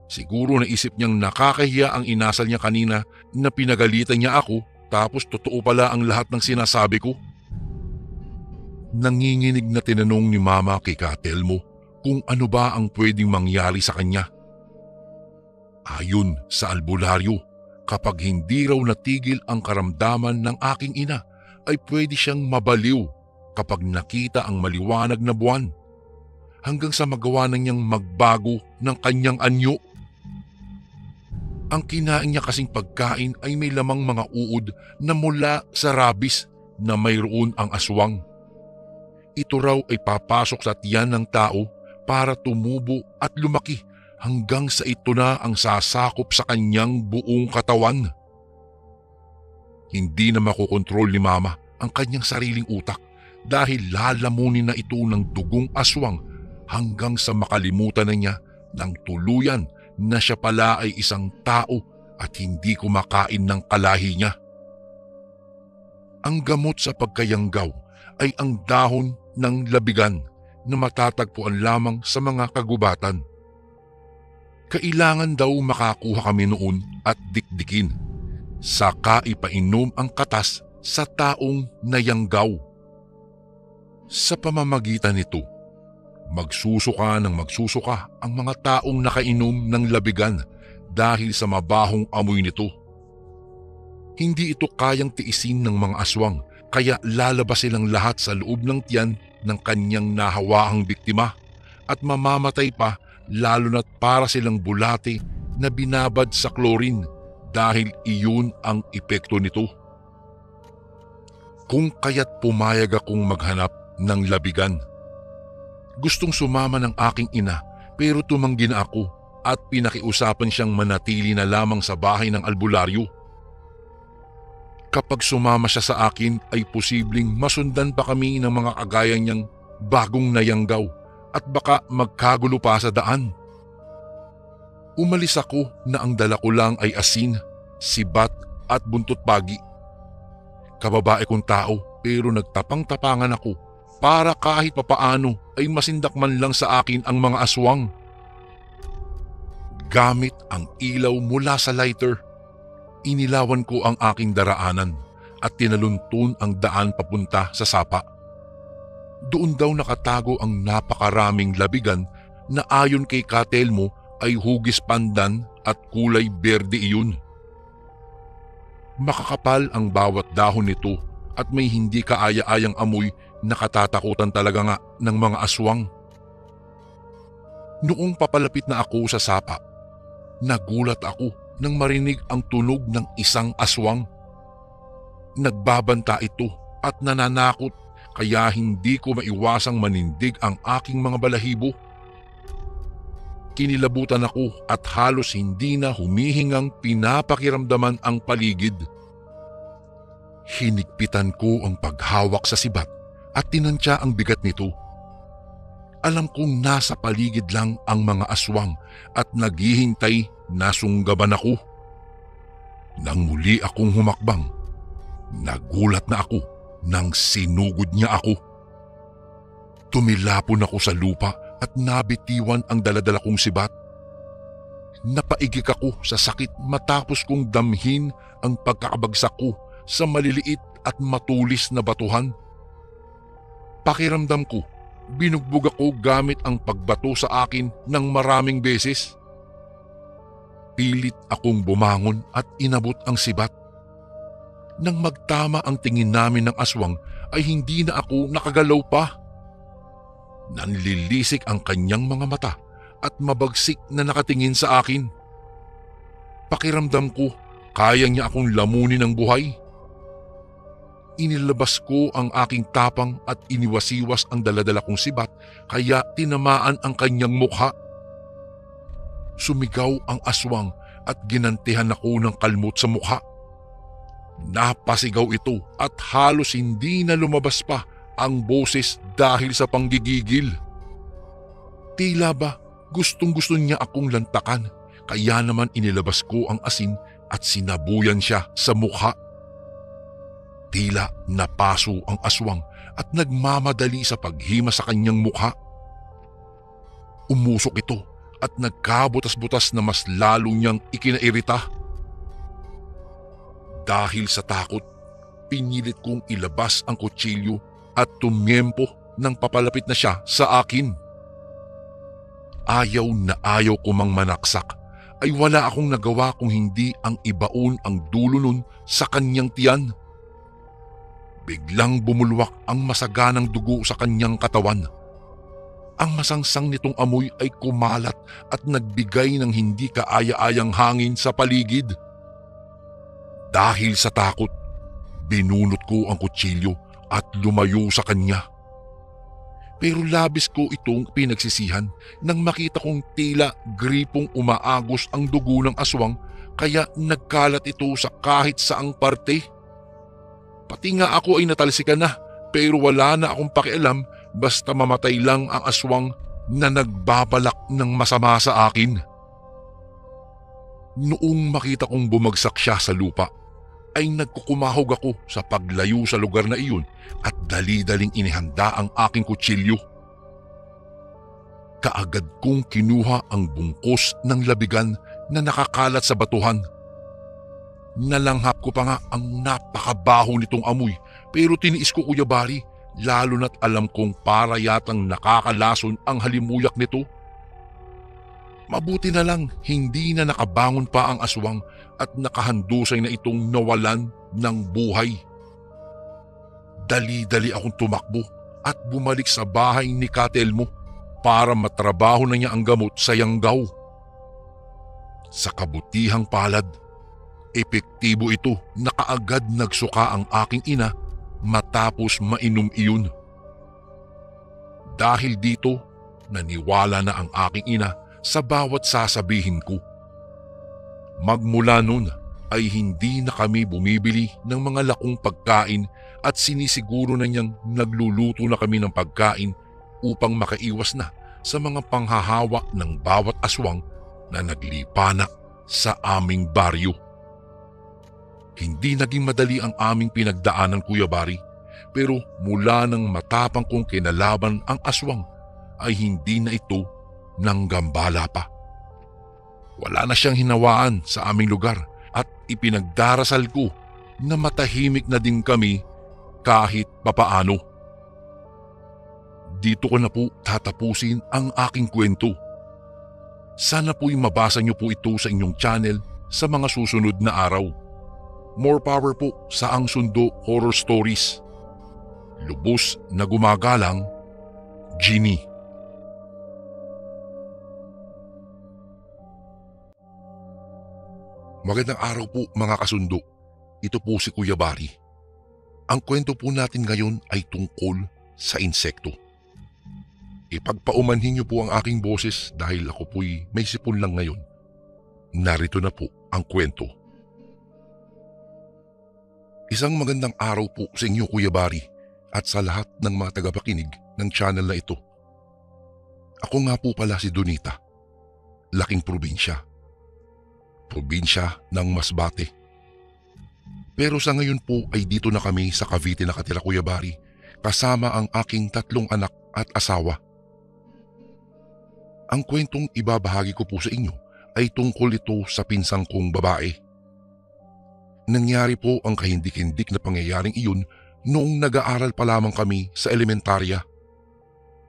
Siguro naisip niyang nakakahiya ang inasal niya kanina na pinagalitan niya ako tapos totoo pala ang lahat ng sinasabi ko. Nanginginig na tinanong ni Mama kay Katelmo kung ano ba ang pwedeng mangyari sa kanya. Ayon sa albularyo, kapag hindi raw natigil ang karamdaman ng aking ina, ay pwede siyang mabaliw kapag nakita ang maliwanag na buwan, hanggang sa magawa na niyang magbago ng kanyang anyo. Ang kinain niya kasing pagkain ay may lamang mga uod na mula sa rabis na mayroon ang aswang. Ito raw ay papasok sa tiyan ng tao para tumubo at lumaki hanggang sa ito na ang sasakop sa kanyang buong katawan. Hindi na makokontrol ni Mama ang kanyang sariling utak dahil lalamunin na ito ng dugong aswang hanggang sa makalimutan na niya ng tuluyan na siya pala ay isang tao at hindi kumakain ng kalahi niya. Ang gamot sa pagkayanggaw ay ang dahon ng labigan na matatagpuan lamang sa mga kagubatan. Kailangan daw makakuha kami noon at dikdikin, saka ipainom ang katas sa taong nayanggaw. Sa pamamagitan nito, magsusuka ng magsusuka ang mga taong nakainom ng labigan dahil sa mabahong amoy nito. Hindi ito kayang tiisin ng mga aswang, kaya lalabas silang lahat sa loob ng tiyan ng kanyang nahawahang biktima at mamamatay pa, lalo na't para silang bulate na binabad sa chlorine dahil iyon ang epekto nito. Kung kaya't pumayag akong maghanap ng labigan. Gustong sumama ng aking ina pero tumanggi na ako at pinakiusapan siyang manatili na lamang sa bahay ng albularyo. Kapag sumama siya sa akin ay posibleng masundan pa kami ng mga kagaya niyang bagong nayanggaw at baka magkagulo pa sa daan. Umalis ako na ang dala ko lang ay asin, sibat at buntot pagi. Kababae kong tao pero nagtapang-tapangan ako para kahit papaano ay masindak man lang sa akin ang mga aswang. Gamit ang ilaw mula sa lighter, inilawan ko ang aking daraanan at tinaluntun ang daan papunta sa sapa. Doon daw nakatago ang napakaraming labigan na ayon kay Katelmo ay hugis pandan at kulay berde iyon. Makakapal ang bawat dahon nito at may hindi kaaya-ayang amoy na katatakutan talaga nga ng mga aswang. Noong papalapit na ako sa sapa, nagulat ako nang marinig ang tunog ng isang aswang. Nagbabanta ito at nananakot kaya hindi ko maiwasang manindig ang aking mga balahibo. Kinilabutan ako at halos hindi na humihingang pinapakiramdaman ang paligid. Hinigpitan ko ang paghawak sa sibat at tinansya ang bigat nito. Alam kong nasa paligid lang ang mga aswang at naghihintay na sunggaban ako. Nang muli akong humakbang, nagulat na ako nang sinugod niya ako. Tumilapon ako sa lupa at nabitiwan ang daladala kong sibat. Napaigik ako sa sakit matapos kong damhin ang pagkakabagsak ko sa maliliit at matulis na batuhan. Pakiramdam ko, binugbog ako gamit ang pagbato sa akin ng maraming beses. Pilit akong bumangon at inabot ang sibat. Nang magtama ang tingin namin ng aswang ay hindi na ako nakagalaw pa. Nanlilisik ang kanyang mga mata at mabagsik na nakatingin sa akin. Pakiramdam ko, kaya niya akong lamunin ng buhay. Inilabas ko ang aking tapang at iniwasiwas ang daladala kong sibat kaya tinamaan ang kanyang mukha. Sumigaw ang aswang at ginantihan ako ng kalmot sa mukha. Napasigaw ito at halos hindi na lumabas pa ang boses dahil sa panggigigil. Tila ba gustong-gusto niya akong lantakan kaya naman inilabas ko ang asin at sinabuyan siya sa mukha. Tila napaso ang aswang at nagmamadali sa paghima sa kanyang mukha. Umusok ito at nagkabutas-butas na mas lalo niyang ikinairita. Dahil sa takot, pinilit kong ilabas ang kutsilyo at tumyempo nang papalapit na siya sa akin. Ayaw na ayaw ko mang manaksak ay wala akong nagawa kung hindi ang ibaon ang dulo nun sa kanyang tiyan. Biglang bumulwak ang masaganang dugo sa kanyang katawan. Ang masangsang nitong amoy ay kumalat at nagbigay ng hindi kaaya-ayang hangin sa paligid. Dahil sa takot, binunot ko ang kutsilyo at lumayo sa kanya. Pero labis ko itong pinagsisihan nang makita kong tila gripong umaagos ang dugo ng aswang kaya nagkalat ito sa kahit saang parte. Pati nga ako ay natalsikan na pero wala na akong pakialam basta mamatay lang ang aswang na nagbabalak ng masama sa akin. Noong makita kong bumagsak siya sa lupa, ay nagkukumahog ako sa paglayo sa lugar na iyon at dali-daling inihanda ang aking kutsilyo. Kaagad kong kinuha ang bungkos ng labigan na nakakalat sa batuhan. Nalanghap ko pa nga ang napakabaho nitong amoy pero tiniis ko, Kuya Bari, lalo na't alam kong para yatang nakakalason ang halimuyak nito. Mabuti na lang hindi na nakabangon pa ang aswang at nakahandusay na itong nawalan ng buhay. Dali-dali akong tumakbo at bumalik sa bahay ni Katelmo para matrabaho na niya ang gamot sa Yanggaw. Sa kabutihang palad, epektibo ito na kaagad nagsuka ang aking ina matapos mainom iyon. Dahil dito, naniwala na ang aking ina sa bawat sasabihin ko. Magmula nun ay hindi na kami bumibili ng mga lakong pagkain at sinisiguro na niyang nagluluto na kami ng pagkain upang makaiwas na sa mga panghahawa ng bawat aswang na naglipana sa aming baryo. Hindi naging madali ang aming pinagdaanan, Kuya Bari, pero mula nang matapang kong kinalaban ang aswang ay hindi na ito nanggambala pa. Wala na siyang hinawaan sa aming lugar at ipinagdarasal ko na matahimik na din kami kahit papaano. Dito ko na po tatapusin ang aking kwento. Sana po'y mabasa niyo po ito sa inyong channel sa mga susunod na araw. More power po sa Ang Sundo Horror Stories. Lubos na gumagalang, Ginny. Magandang araw po mga kasundo. Ito po si Kuya Bari. Ang kwento po natin ngayon ay tungkol sa insekto. Ipagpaumanhin niyo po ang aking boses dahil ako po'y may sipon lang ngayon. Narito na po ang kwento. Isang magandang araw po sa inyo, Kuya Bari, at sa lahat ng mga tagapakinig ng channel na ito. Ako nga po pala si Donita, laking probinsya. Probinsya ng Masbate. Pero sa ngayon po ay dito na kami sa Cavite nakatira, Kuya Bari, kasama ang aking 3 anak at asawa. Ang kwentong ibabahagi ko po sa inyo ay tungkol ito sa pinsang kong babae. Nangyari po ang kahindik-hindik na pangyayaring iyon noong nag-aaral pa lamang kami sa elementarya.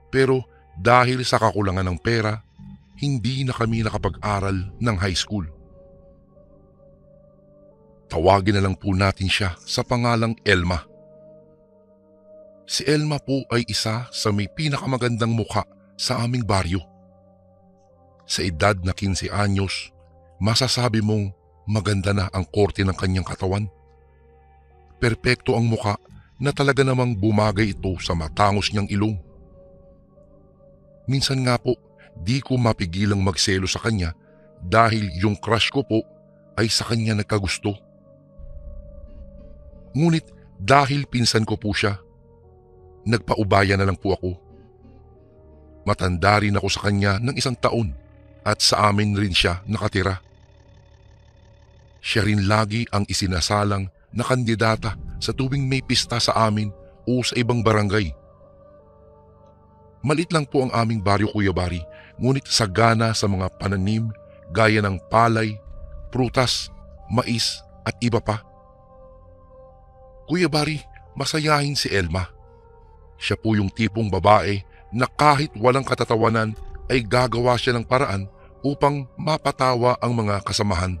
Pero dahil sa kakulangan ng pera, hindi na kami nakapag-aral ng high school. Tawagin na lang po natin siya sa pangalang Elma. Si Elma po ay isa sa may pinakamagandang mukha sa aming baryo. Sa edad na 15 anyos, masasabi mong maganda na ang korte ng kanyang katawan. Perpekto ang mukha na talaga namang bumagay ito sa matangos niyang ilong. Minsan nga po, di ko mapigilang magselo sa kanya dahil yung crush ko po ay sa kanya nagkagusto. Ngunit dahil pinsan ko po siya, nagpaubaya na lang po ako. Matanda rin ako sa kanya ng 1 taon at sa amin rin siya nakatira. Siya rin lagi ang isinasalang na kandidata sa tuwing may pista sa amin o sa ibang barangay. Malit lang po ang aming baryo, Kuya Bari, ngunit sagana sa mga pananim gaya ng palay, prutas, mais at iba pa. Kuya Bari, masayahin si Elma. Siya po yung tipong babae na kahit walang katatawanan ay gagawa siya ng paraan upang mapatawa ang mga kasamahan.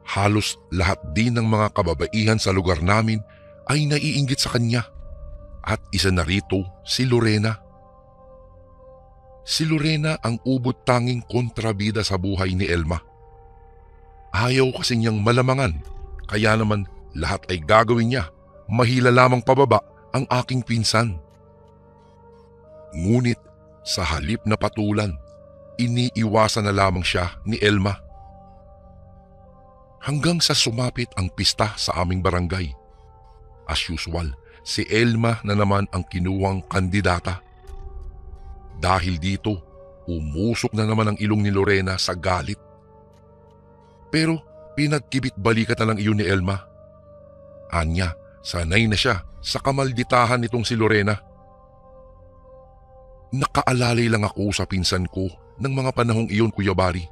Halos lahat din ng mga kababaihan sa lugar namin ay naiinggit sa kanya at isa na rito si Lorena. Si Lorena ang ubod tanging kontrabida sa buhay ni Elma. Ayaw kasi niyang malamangan, kaya naman lahat ay gagawin niya, mahila lamang pababa ang aking pinsan. Ngunit sa halip na patulan, iniiwasan na lamang siya ni Elma. Hanggang sa sumapit ang pista sa aming barangay. As usual, si Elma na naman ang kinuwang kandidata. Dahil dito, umusok na naman ang ilong ni Lorena sa galit. Pero pinagkibit-balikat na lang iyon ni Elma. Anya, sanay na siya sa kamalditahan nitong si Lorena. Nakaalalay lang ako sa pinsan ko ng mga panahong iyon, Kuya Bari.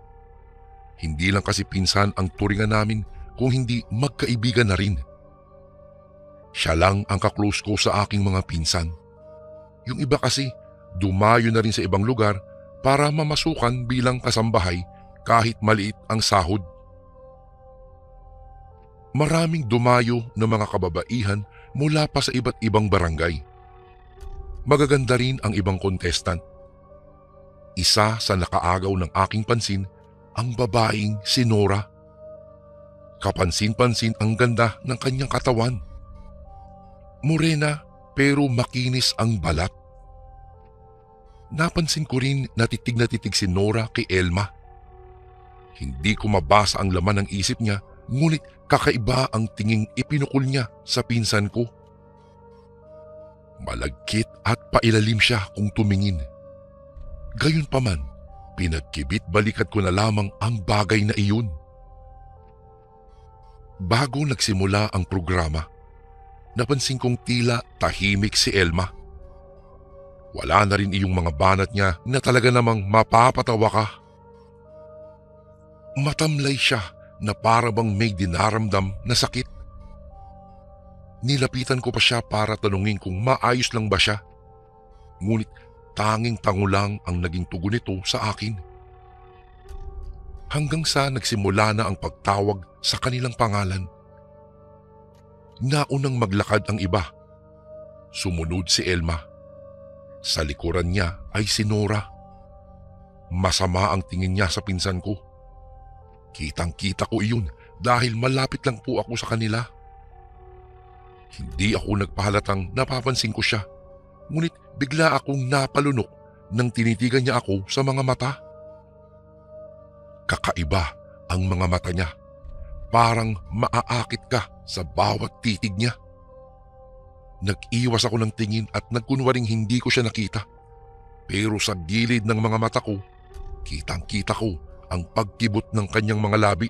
Hindi lang kasi pinsan ang turingan namin kung hindi magkaibigan na rin. Siya lang ang kaklose ko sa aking mga pinsan. Yung iba kasi dumayo na rin sa ibang lugar para mamasukan bilang kasambahay kahit maliit ang sahod. Maraming dumayo na mga kababaihan mula pa sa iba't ibang barangay. Magaganda rin ang ibang contestant. Isa sa nakaagaw ng aking pansin, ang babaeng si Nora. Kapansin-pansin ang ganda ng kanyang katawan. Morena pero makinis ang balat. Napansin ko rin na titig si Nora kay Elma. Hindi ko mabasa ang laman ng isip niya, ngunit kakaiba ang tinging ipinukol niya sa pinsan ko. Malagkit at pailalim siya kung tumingin. Gayunpaman, pinagkibit-balikat ko na lamang ang bagay na iyon. Bago nagsimula ang programa, napansin kong tila tahimik si Elma. Wala na rin iyong mga banat niya na talaga namang mapapatawa ka. Matamlay siya na para bang may dinaramdam na sakit. Nilapitan ko pa siya para tanungin kung maayos lang ba siya. Ngunit tanging tango lang ang naging tugon nito sa akin. Hanggang sa nagsimula na ang pagtawag sa kanilang pangalan. Naunang maglakad ang iba. Sumunod si Elma. Sa likuran niya ay si Nora. Masama ang tingin niya sa pinsan ko. Kitang-kita ko iyon dahil malapit lang po ako sa kanila. Hindi ako nagpahalatang napapansin ko siya, ngunit bigla akong napalunok nang tinitigan niya ako sa mga mata. Kakaiba ang mga mata niya, parang maaakit ka sa bawat titig niya. Nag-iwas ako ng tingin at nagkunwaring hindi ko siya nakita. Pero sa gilid ng mga mata ko, kitang-kita ko ang pagkibot ng kanyang mga labi.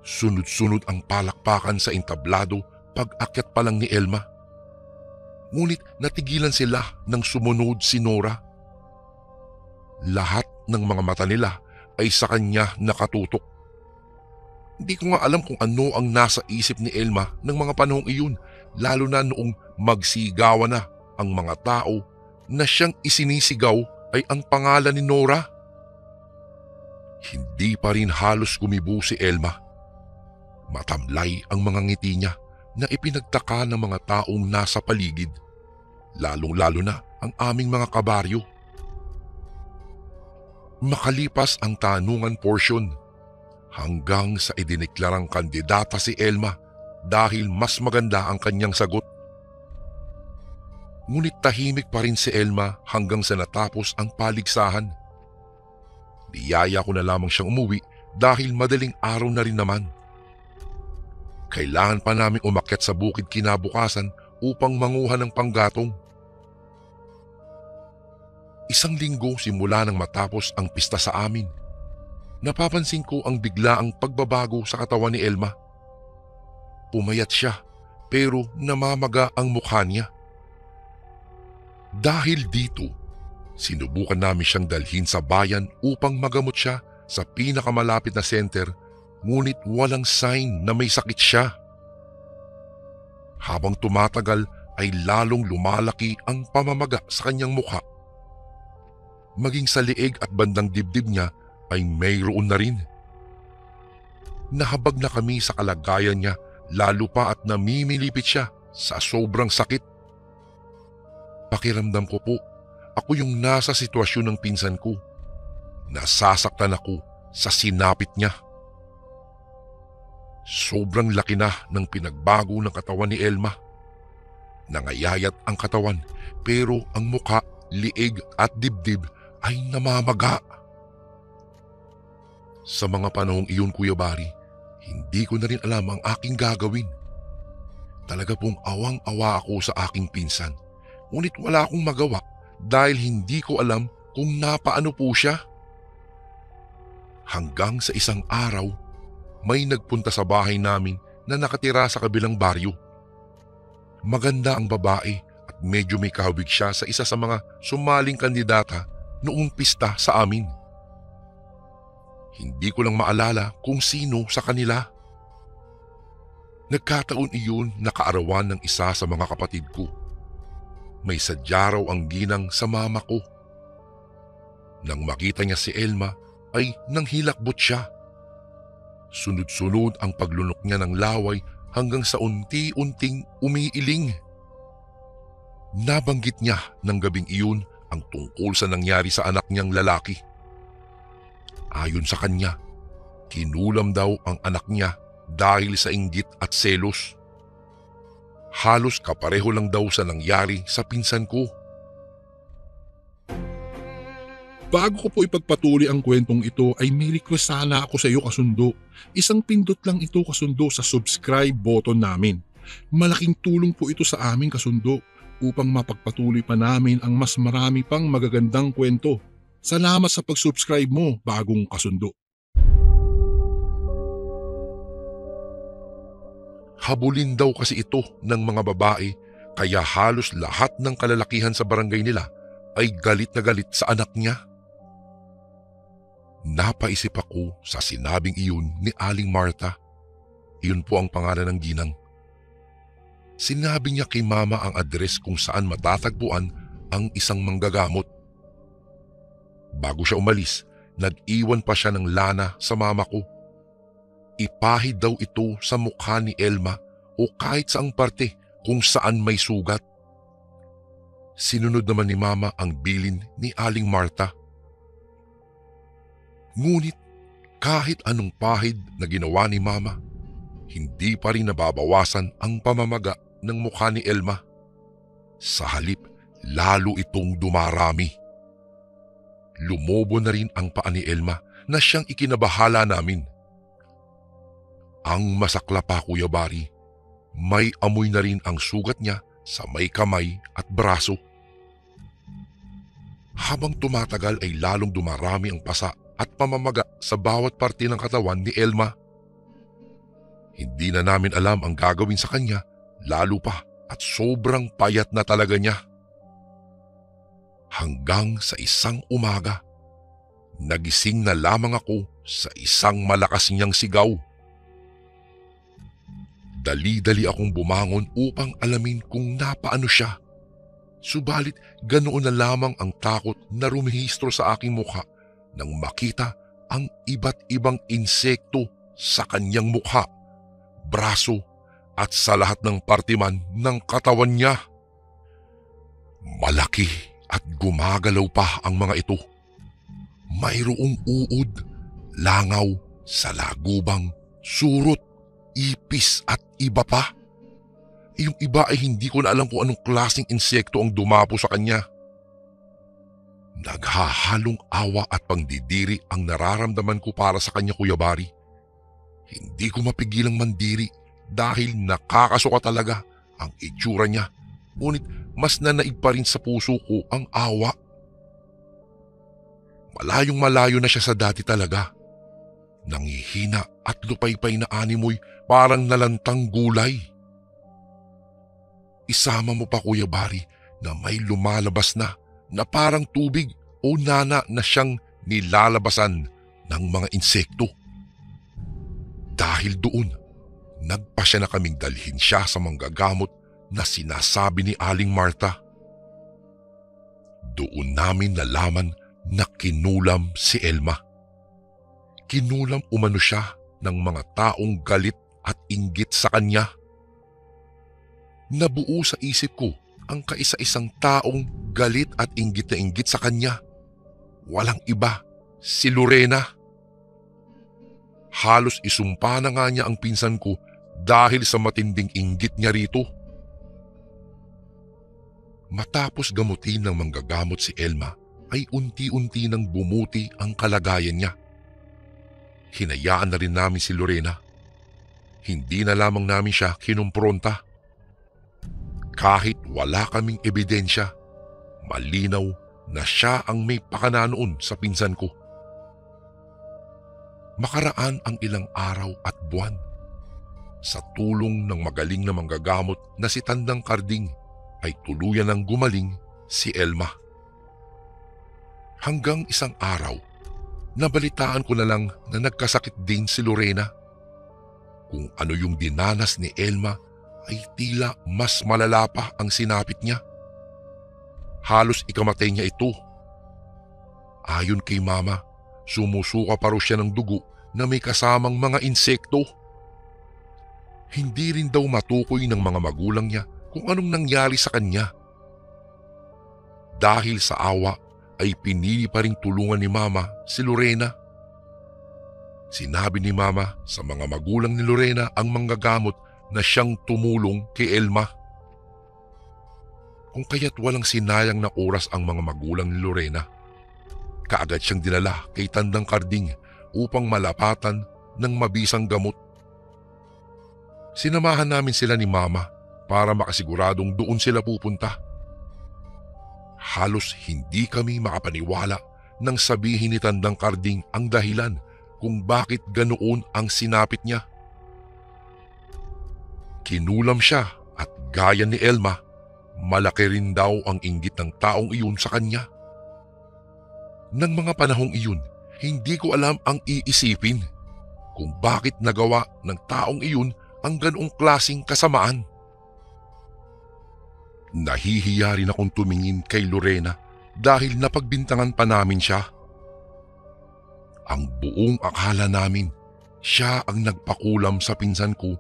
Sunod-sunod ang palakpakan sa entablado pag-akyat pa lang ni Elma. Ngunit natigilan sila nang sumunod si Nora. Lahat ng mga mata nila ay sa kanya nakatutok. Hindi ko nga alam kung ano ang nasa isip ni Elma ng mga panahong iyon, lalo na noong magsigawan na ang mga tao na siyang isinisigaw ay ang pangalan ni Nora. Hindi pa rin halos gumibo si Elma. Matamlay ang mga ngiti niya na ipinagtaka ng mga taong nasa paligid, lalong-lalo na ang aming mga kabaryo. Makalipas ang tanungan portion, hanggang sa idineklarang kandidata si Elma dahil mas maganda ang kanyang sagot. Ngunit tahimik pa rin si Elma hanggang sa natapos ang paligsahan. Niyaya ko na lamang siyang umuwi dahil madaling araw na rin naman. Kailangan pa namin umakyat sa bukid kinabukasan upang manguha ng panggatong. Isang linggo simula nang matapos ang pista sa amin, napapansin ko ang biglaang pagbabago sa katawan ni Elma. Pumayat siya pero namamaga ang mukha niya. Dahil dito, sinubukan namin siyang dalhin sa bayan upang magamot siya sa pinakamalapit na center, ngunit walang sign na may sakit siya. Habang tumatagal ay lalong lumalaki ang pamamaga sa kanyang mukha. maging sa leeg at bandang dibdib niya ay mayroon na rin. Nahabag na kami sa kalagayan niya, lalo pa at namimilipit siya sa sobrang sakit. Pakiramdam ko po, ako yung nasa sitwasyon ng pinsan ko. Nasasaktan ako sa sinapit niya. Sobrang laki na ng pinagbago ng katawan ni Elma. Nangayayat ang katawan pero ang muka, liig at dibdib ay namamaga. Sa mga panahong iyon, Kuya Bari, hindi ko na rin alam ang aking gagawin. Talaga pong awang-awa ako sa aking pinsan. Ngunit wala akong magawa dahil hindi ko alam kung napaano po siya. Hanggang sa isang araw, may nagpunta sa bahay namin na nakatira sa kabilang baryo. Maganda ang babae at medyo may kahawig siya sa isa sa mga sumaling kandidata noong pista sa amin. Hindi ko lang maalala kung sino sa kanila. Nagkataon iyon na kaarawan ng isa sa mga kapatid ko. May sadya raw ang ginang sa mama ko. Nang makita niya si Elma ay nanghilakbot siya. Sunod-sunod ang paglunok niya ng laway hanggang sa unti-unting umiiling. Nabanggit niya ng gabing iyon ang tungkol sa nangyari sa anak niyang lalaki. Ayon sa kanya, kinulam daw ang anak niya dahil sa inggit at selos. Halos kapareho lang daw sa nangyari sa pinsan ko. Bago ko po ipagpatuloy ang kwentong ito ay may request sana ako sa iyo kasundo. Isang pindot lang ito kasundo sa subscribe button namin. Malaking tulong po ito sa aming kasundo upang mapagpatuloy pa namin ang mas marami pang magagandang kwento. Salamat sa pag-subscribe mo, bagong kasundo. Habulin daw kasi ito ng mga babae kaya halos lahat ng kalalakihan sa barangay nila ay galit na galit sa anak niya. Napaisip ako sa sinabing iyon ni Aling Marta. Iyon po ang pangalan ng ginang. Sinabi niya kay mama ang address kung saan matatagpuan ang isang manggagamot. Bago siya umalis, nag-iwan pa siya ng lana sa mama ko. Ipahid daw ito sa mukha ni Elma o kahit saang parte kung saan may sugat. Sinunod naman ni mama ang bilin ni Aling Marta. Ngunit kahit anong pahid na ginawa ni mama, hindi pa rin nababawasan ang pamamaga ng mukha ni Elma. Sa halip, lalo itong dumarami. Lumobo na rin ang paa ni Elma na siyang ikinabahala namin. Ang masakla pa, Kuya Bari, may amoy na rin ang sugat niya sa may kamay at braso. Habang tumatagal ay lalong dumarami ang pasa at pamamaga sa bawat parte ng katawan ni Elma. Hindi na namin alam ang gagawin sa kanya, lalo pa at sobrang payat na talaga niya. Hanggang sa isang umaga, nagising na lamang ako sa isang malakas niyang sigaw. Dali-dali akong bumangon upang alamin kung napaano siya. Subalit ganoon na lamang ang takot na rumihistro sa aking mukha nang makita ang iba't ibang insekto sa kanyang mukha, braso at sa lahat ng partiman ng katawan niya. Malaki at gumagalaw pa ang mga ito. Mayroong uod, langaw, salagubang, surot, ipis at iba pa. Yung iba ay hindi ko na alam kung anong klaseng insekto ang dumapo sa kanya. Naghahalong awa at pangdidiri ang nararamdaman ko para sa kanya, Kuya Bari. Hindi ko mapigilang mandiri dahil nakakasuka talaga ang itsura niya. Ngunit mas nanaig pa rin sa puso ko ang awa. Malayong malayo na siya sa dati talaga. Nangihina at lupaypay na animoy parang nalantang gulay. Isama mo pa, Kuya Bari, na may lumalabas na parang tubig o nana na siyang nilalabasan ng mga insekto. Dahil doon, nagpasya na kaming dalhin siya sa manggagamot na sinasabi ni Aling Marta. Doon namin nalaman na kinulam si Elma. Kinulam umano siya ng mga taong galit at inggit sa kanya. Nabuo sa isip ko ang kaisa-isang taong galit at inggit na inggit sa kanya. Walang iba, si Lorena. Halos isumpa na nga niya ang pinsan ko dahil sa matinding inggit niya rito. Matapos gamutin ng manggagamot si Elma, ay unti-unti nang bumuti ang kalagayan niya. Hinayaan na rin namin si Lorena. Hindi na lamang namin siya kinumpronta. Kahit wala kaming ebidensya, malinaw na siya ang may pakana noon sa pinsan ko. Makaraan ang ilang araw at buwan. Sa tulong ng magaling na manggagamot na si Tandang Karding, ay tuluyan ng gumaling si Elma. Hanggang isang araw, nabalitaan ko na lang na nagkasakit din si Lorena. Kung ano yung dinanas ni Elma ay tila mas malala pa ang sinapit niya. Halos ikamatay niya ito. Ayon kay Mama, sumusuka pa raw siya ng dugo na may kasamang mga insekto. Hindi rin daw matukoy ng mga magulang niya kung anong nangyari sa kanya. Dahil sa awa ay pinili pa rin tulungan ni Mama si Lorena. Sinabi ni Mama sa mga magulang ni Lorena ang manggagamot na siyang tumulong kay Elma. Kung kaya't walang sinayang na oras ang mga magulang ni Lorena, kaagad siyang dinala kay Tandang Karding upang malapatan ng mabisang gamot. Sinamahan namin sila ni Mama para makasiguradong doon sila pupunta. Halos hindi kami makapaniwala nang sabihin ni Tandang Karding ang dahilan kung bakit ganoon ang sinapit niya. Kinulam siya at gaya ni Elma, malaki rin daw ang inggit ng taong iyon sa kanya. Nang mga panahong iyon, hindi ko alam ang iisipin kung bakit nagawa ng taong iyon ang ganoong klaseng kasamaan. Nahihiya rin akong tumingin kay Lorena dahil napagbintangan pa namin siya. Ang buong akala namin, siya ang nagpakulam sa pinsan ko,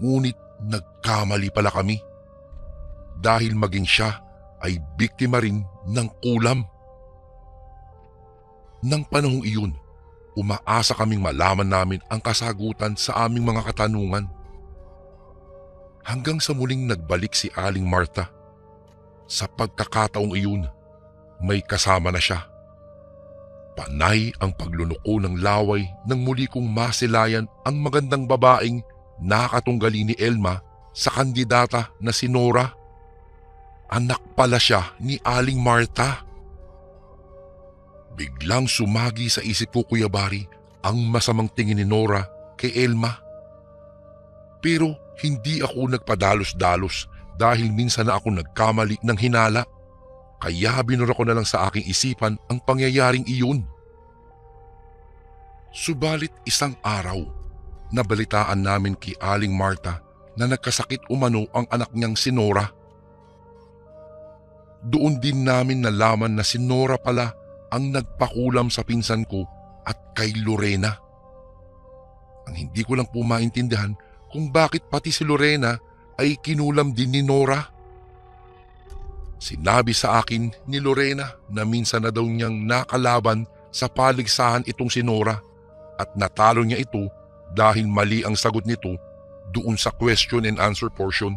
ngunit nagkamali pala kami. Dahil maging siya ay biktima rin ng kulam. Nang panahong iyon, umaasa kaming malaman namin ang kasagutan sa aming mga katanungan. Hanggang sa muling nagbalik si Aling Marta. Sa pagkakataong iyon, may kasama na siya. Panay ang paglunoko ng laway nang muli kong masilayan ang magandang babaeng nakatunggali ni Elma sa kandidata na si Nora. Anak pala siya ni Aling Marta. Biglang sumagi sa isip ko, Kuya Bari, ang masamang tingin ni Nora kay Elma. Pero hindi ako nagpadalos-dalos dahil minsan na ako nagkamali ng hinala. Kaya binura ko na lang sa aking isipan ang pangyayaring iyon. Subalit isang araw, nabalitaan namin kay Aling Marta na nagkasakit umano ang anak niyang si Nora. Doon din namin nalaman na si Nora pala ang nagpakulam sa pinsan ko at kay Lorena. Ang hindi ko lang po maintindihan kung bakit pati si Lorena ay kinulam din ni Nora. Sinabi sa akin ni Lorena na minsan na daw niyang nakalaban sa paligsahan itong si Nora at natalo niya ito dahil mali ang sagot nito doon sa question and answer portion.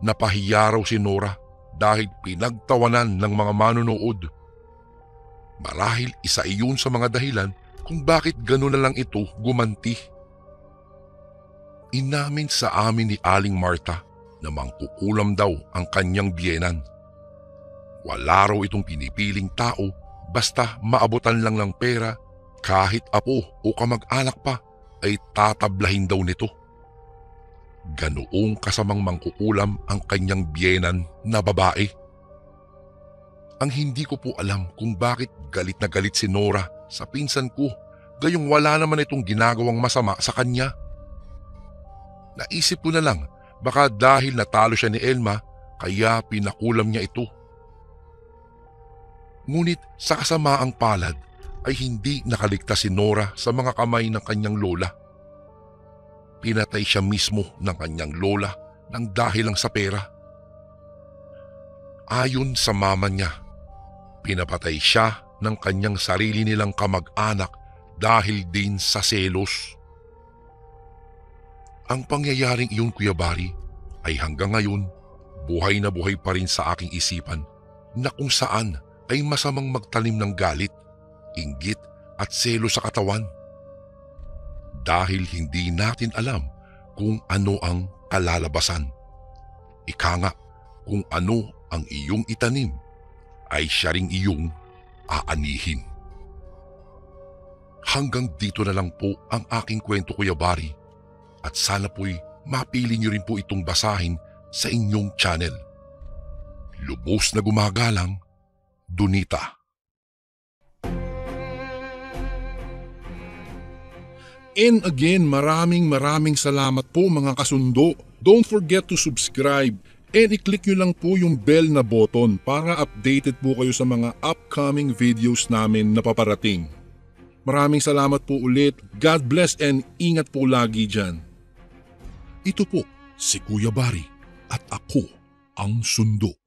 Napahiya raw si Nora dahil pinagtawanan ng mga manonood. Marahil isa iyon sa mga dahilan kung bakit gano'n na lang ito gumanti. Inamin sa amin ni Aling Marta na mangkukulam daw ang kanyang biyenan. Wala raw itong pinipiling tao basta maabutan lang ng pera, kahit apo o kamag-anak pa ay tatablahin daw nito. Ganoong kasamang mangkukulam ang kanyang biyenan na babae. Ang hindi ko po alam kung bakit galit na galit si Nora sa pinsan ko, gayong wala naman itong ginagawang masama sa kanya. Naisip ko na lang, baka dahil natalo siya ni Elma, kaya pinakulam niya ito. Ngunit sa kasamaang palad ay hindi nakaligtas si Nora sa mga kamay ng kanyang lola. Pinatay siya mismo ng kanyang lola nang dahil lang sa pera. Ayon sa mama niya, pinapatay siya ng kanyang sarili nilang kamag-anak dahil din sa selos. Ang pangyayaring iyon, Kuya Bari, ay hanggang ngayon buhay na buhay pa rin sa aking isipan na kung saan ay masamang magtanim ng galit, inggit at selo sa katawan. Dahil hindi natin alam kung ano ang kalalabasan. Ika nga, kung ano ang iyong itanim, ay siya ring iyong aanihin. Hanggang dito na lang po ang aking kwento, Kuya Bari, at sana po'y mapili niyo rin po itong basahin sa inyong channel. Lubos na gumagalang, Donita. And again, maraming salamat po mga kasundo. Don't forget to subscribe and i-click nyo lang po yung bell na button para updated po kayo sa mga upcoming videos namin na paparating. Maraming salamat po ulit. God bless and ingat po lagi dyan. Ito po si Kuya Bari at ako ang Sundo.